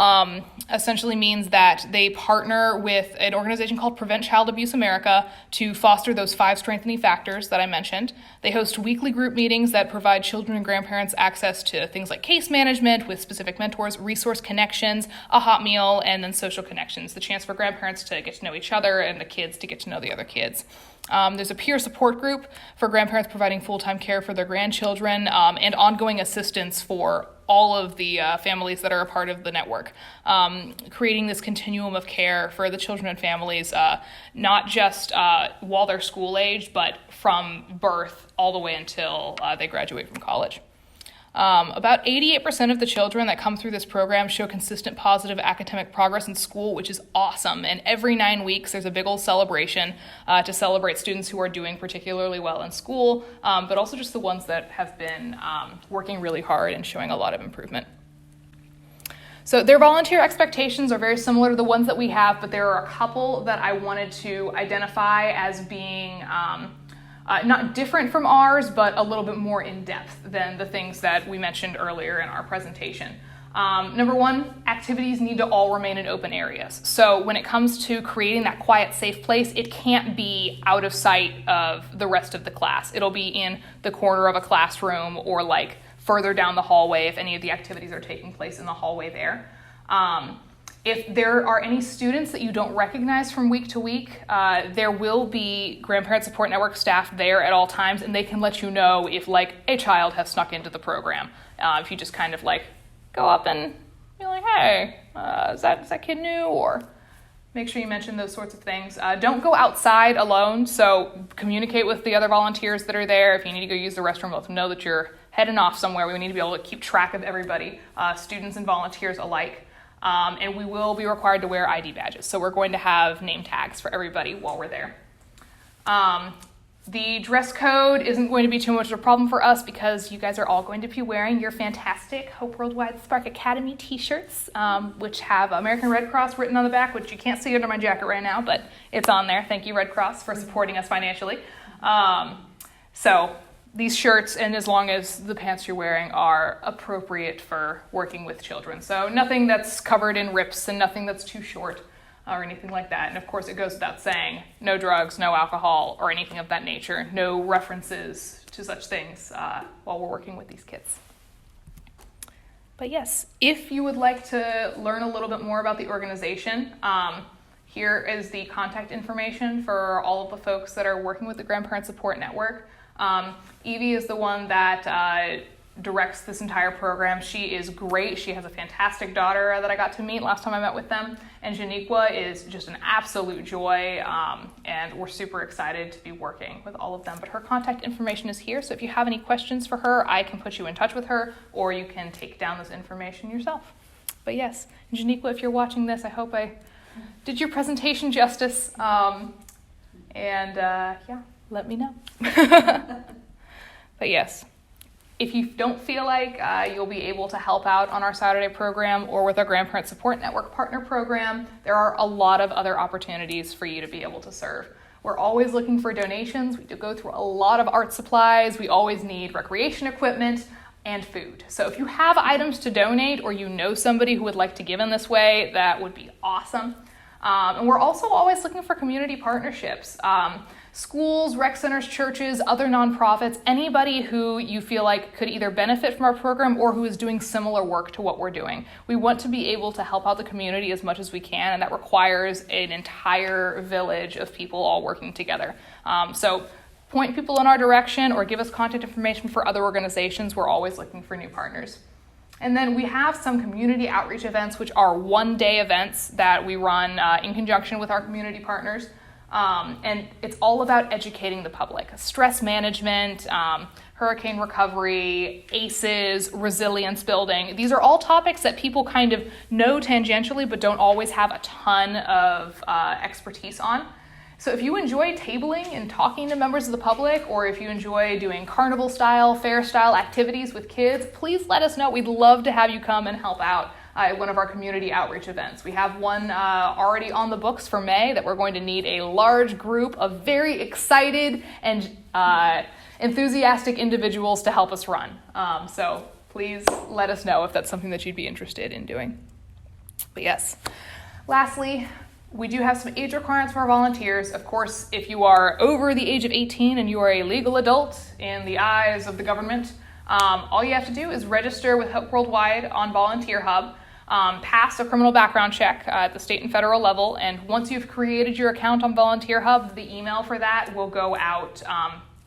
essentially means that they partner with an organization called Prevent Child Abuse America to foster those 5 strengthening factors that I mentioned. They host weekly group meetings that provide children and grandparents access to things like case management with specific mentors, resource connections, a hot meal, and then social connections, the chance for grandparents to get to know each other and the kids to get to know the other kids. There's a peer support group for grandparents providing full-time care for their grandchildren, and ongoing assistance for all of the families that are a part of the network, creating this continuum of care for the children and families, not just while they're school age, but from birth all the way until they graduate from college. About 88% of the children that come through this program show consistent positive academic progress in school, which is awesome. And every 9 weeks, there's a big old celebration to celebrate students who are doing particularly well in school, but also just the ones that have been working really hard and showing a lot of improvement. So their volunteer expectations are very similar to the ones that we have, but there are a couple that I wanted to identify as being not different from ours, but a little bit more in-depth than the things that we mentioned earlier in our presentation. Number one, activities need to all remain in open areas. So when it comes to creating that quiet, safe place, it can't be out of sight of the rest of the class. It'll be in the corner of a classroom or like further down the hallway if any of the activities are taking place in the hallway there. If there are any students that you don't recognize from week to week, there will be Grandparent Support Network staff there at all times, and they can let you know if like a child has snuck into the program. If you just kind of like go up and be like, hey, is that kid new? Or make sure you mention those sorts of things. Don't go outside alone, so communicate with the other volunteers that are there. If you need to go use the restroom, let them know that you're heading off somewhere. We need to be able to keep track of everybody, students and volunteers alike. And we will be required to wear ID badges. So we're going to have name tags for everybody while we're there. The dress code isn't going to be too much of a problem for us because you guys are all going to be wearing your fantastic Hope Worldwide Spark Academy t-shirts, which have American Red Cross written on the back, which you can't see under my jacket right now, but it's on there. Thank you, Red Cross, for supporting us financially. So these shirts, and as long as the pants you're wearing are appropriate for working with children. So nothing that's covered in rips and nothing that's too short or anything like that. And of course it goes without saying, no drugs, no alcohol, or anything of that nature. No references to such things while we're working with these kids. But yes, if you would like to learn a little bit more about the organization, here is the contact information for all of the folks that are working with the Grandparent Support Network. Evie is the one that directs this entire program. She is great. She has a fantastic daughter that I got to meet last time I met with them. And Janiqua is just an absolute joy, and we're super excited to be working with all of them. But her contact information is here, so if you have any questions for her, I can put you in touch with her, or you can take down this information yourself. But yes, Janiqua, if you're watching this, I hope I did your presentation justice. Yeah, let me know. But yes, if you don't feel like you'll be able to help out on our Saturday program or with our Grandparent Support Network partner program, there are a lot of other opportunities for you to be able to serve. We're always looking for donations. We do go through a lot of art supplies. We always need recreation equipment and food. So if you have items to donate or you know somebody who would like to give in this way, that would be awesome. And we're also always looking for community partnerships. Schools, rec centers, churches, other nonprofits, anybody who you feel like could either benefit from our program or who is doing similar work to what we're doing. We want to be able to help out the community as much as we can, and that requires an entire village of people all working together. So point people in our direction or give us contact information for other organizations. We're always looking for new partners. And then we have some community outreach events, which are one-day events that we run in conjunction with our community partners. And it's all about educating the public. Stress management, hurricane recovery, ACEs, resilience building. These are all topics that people kind of know tangentially but don't always have a ton of expertise on. So if you enjoy tabling and talking to members of the public, or if you enjoy doing carnival-style, fair-style activities with kids, please let us know. We'd love to have you come and help out at one of our community outreach events. We have one already on the books for May that we're going to need a large group of very excited and enthusiastic individuals to help us run. So please let us know if that's something that you'd be interested in doing. But yes, lastly, we do have some age requirements for our volunteers. Of course, if you are over the age of 18 and you are a legal adult in the eyes of the government, all you have to do is register with Hope Worldwide on Volunteer Hub, pass a criminal background check at the state and federal level, and once you've created your account on Volunteer Hub, the email for that will go out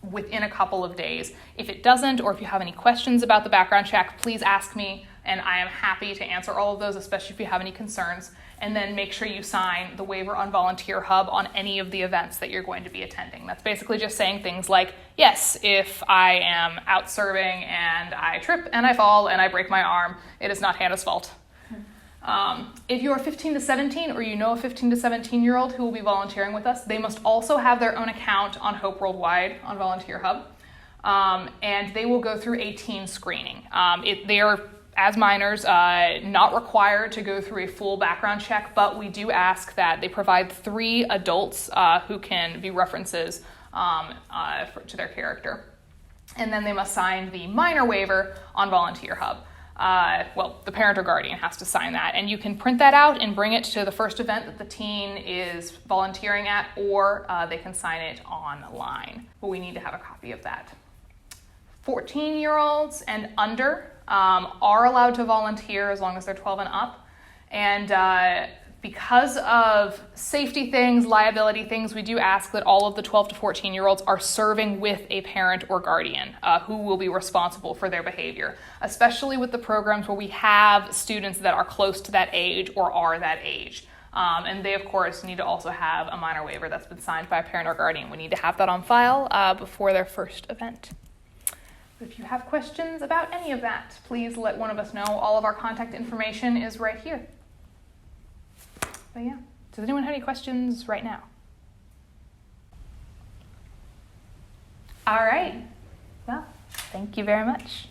within a couple of days. If it doesn't, or if you have any questions about the background check, please ask me, and I am happy to answer all of those, especially if you have any concerns. And then make sure you sign the waiver on Volunteer Hub on any of the events that you're going to be attending. That's basically just saying things like, yes, if I am out serving and I trip and I fall and I break my arm, it is not Hannah's fault. If you are 15 to 17 or you know a 15 to 17-year-old who will be volunteering with us, they must also have their own account on Hope Worldwide on Volunteer Hub. And they will go through a teen screening. They are, as minors, not required to go through a full background check, but we do ask that they provide 3 adults who can be references to their character. And then they must sign the minor waiver on Volunteer Hub. The parent or guardian has to sign that, and you can print that out and bring it to the first event that the teen is volunteering at, or they can sign it online, but we need to have a copy of that. 14-year-olds and under are allowed to volunteer as long as they're 12 and up, and because of safety things, liability things, we do ask that all of the 12 to 14-year-olds are serving with a parent or guardian who will be responsible for their behavior, especially with the programs where we have students that are close to that age or are that age. And they, of course, need to also have a minor waiver that's been signed by a parent or guardian. We need to have that on file before their first event. If you have questions about any of that, please let one of us know. All of our contact information is right here. But yeah, does anyone have any questions right now? All right, well, thank you very much.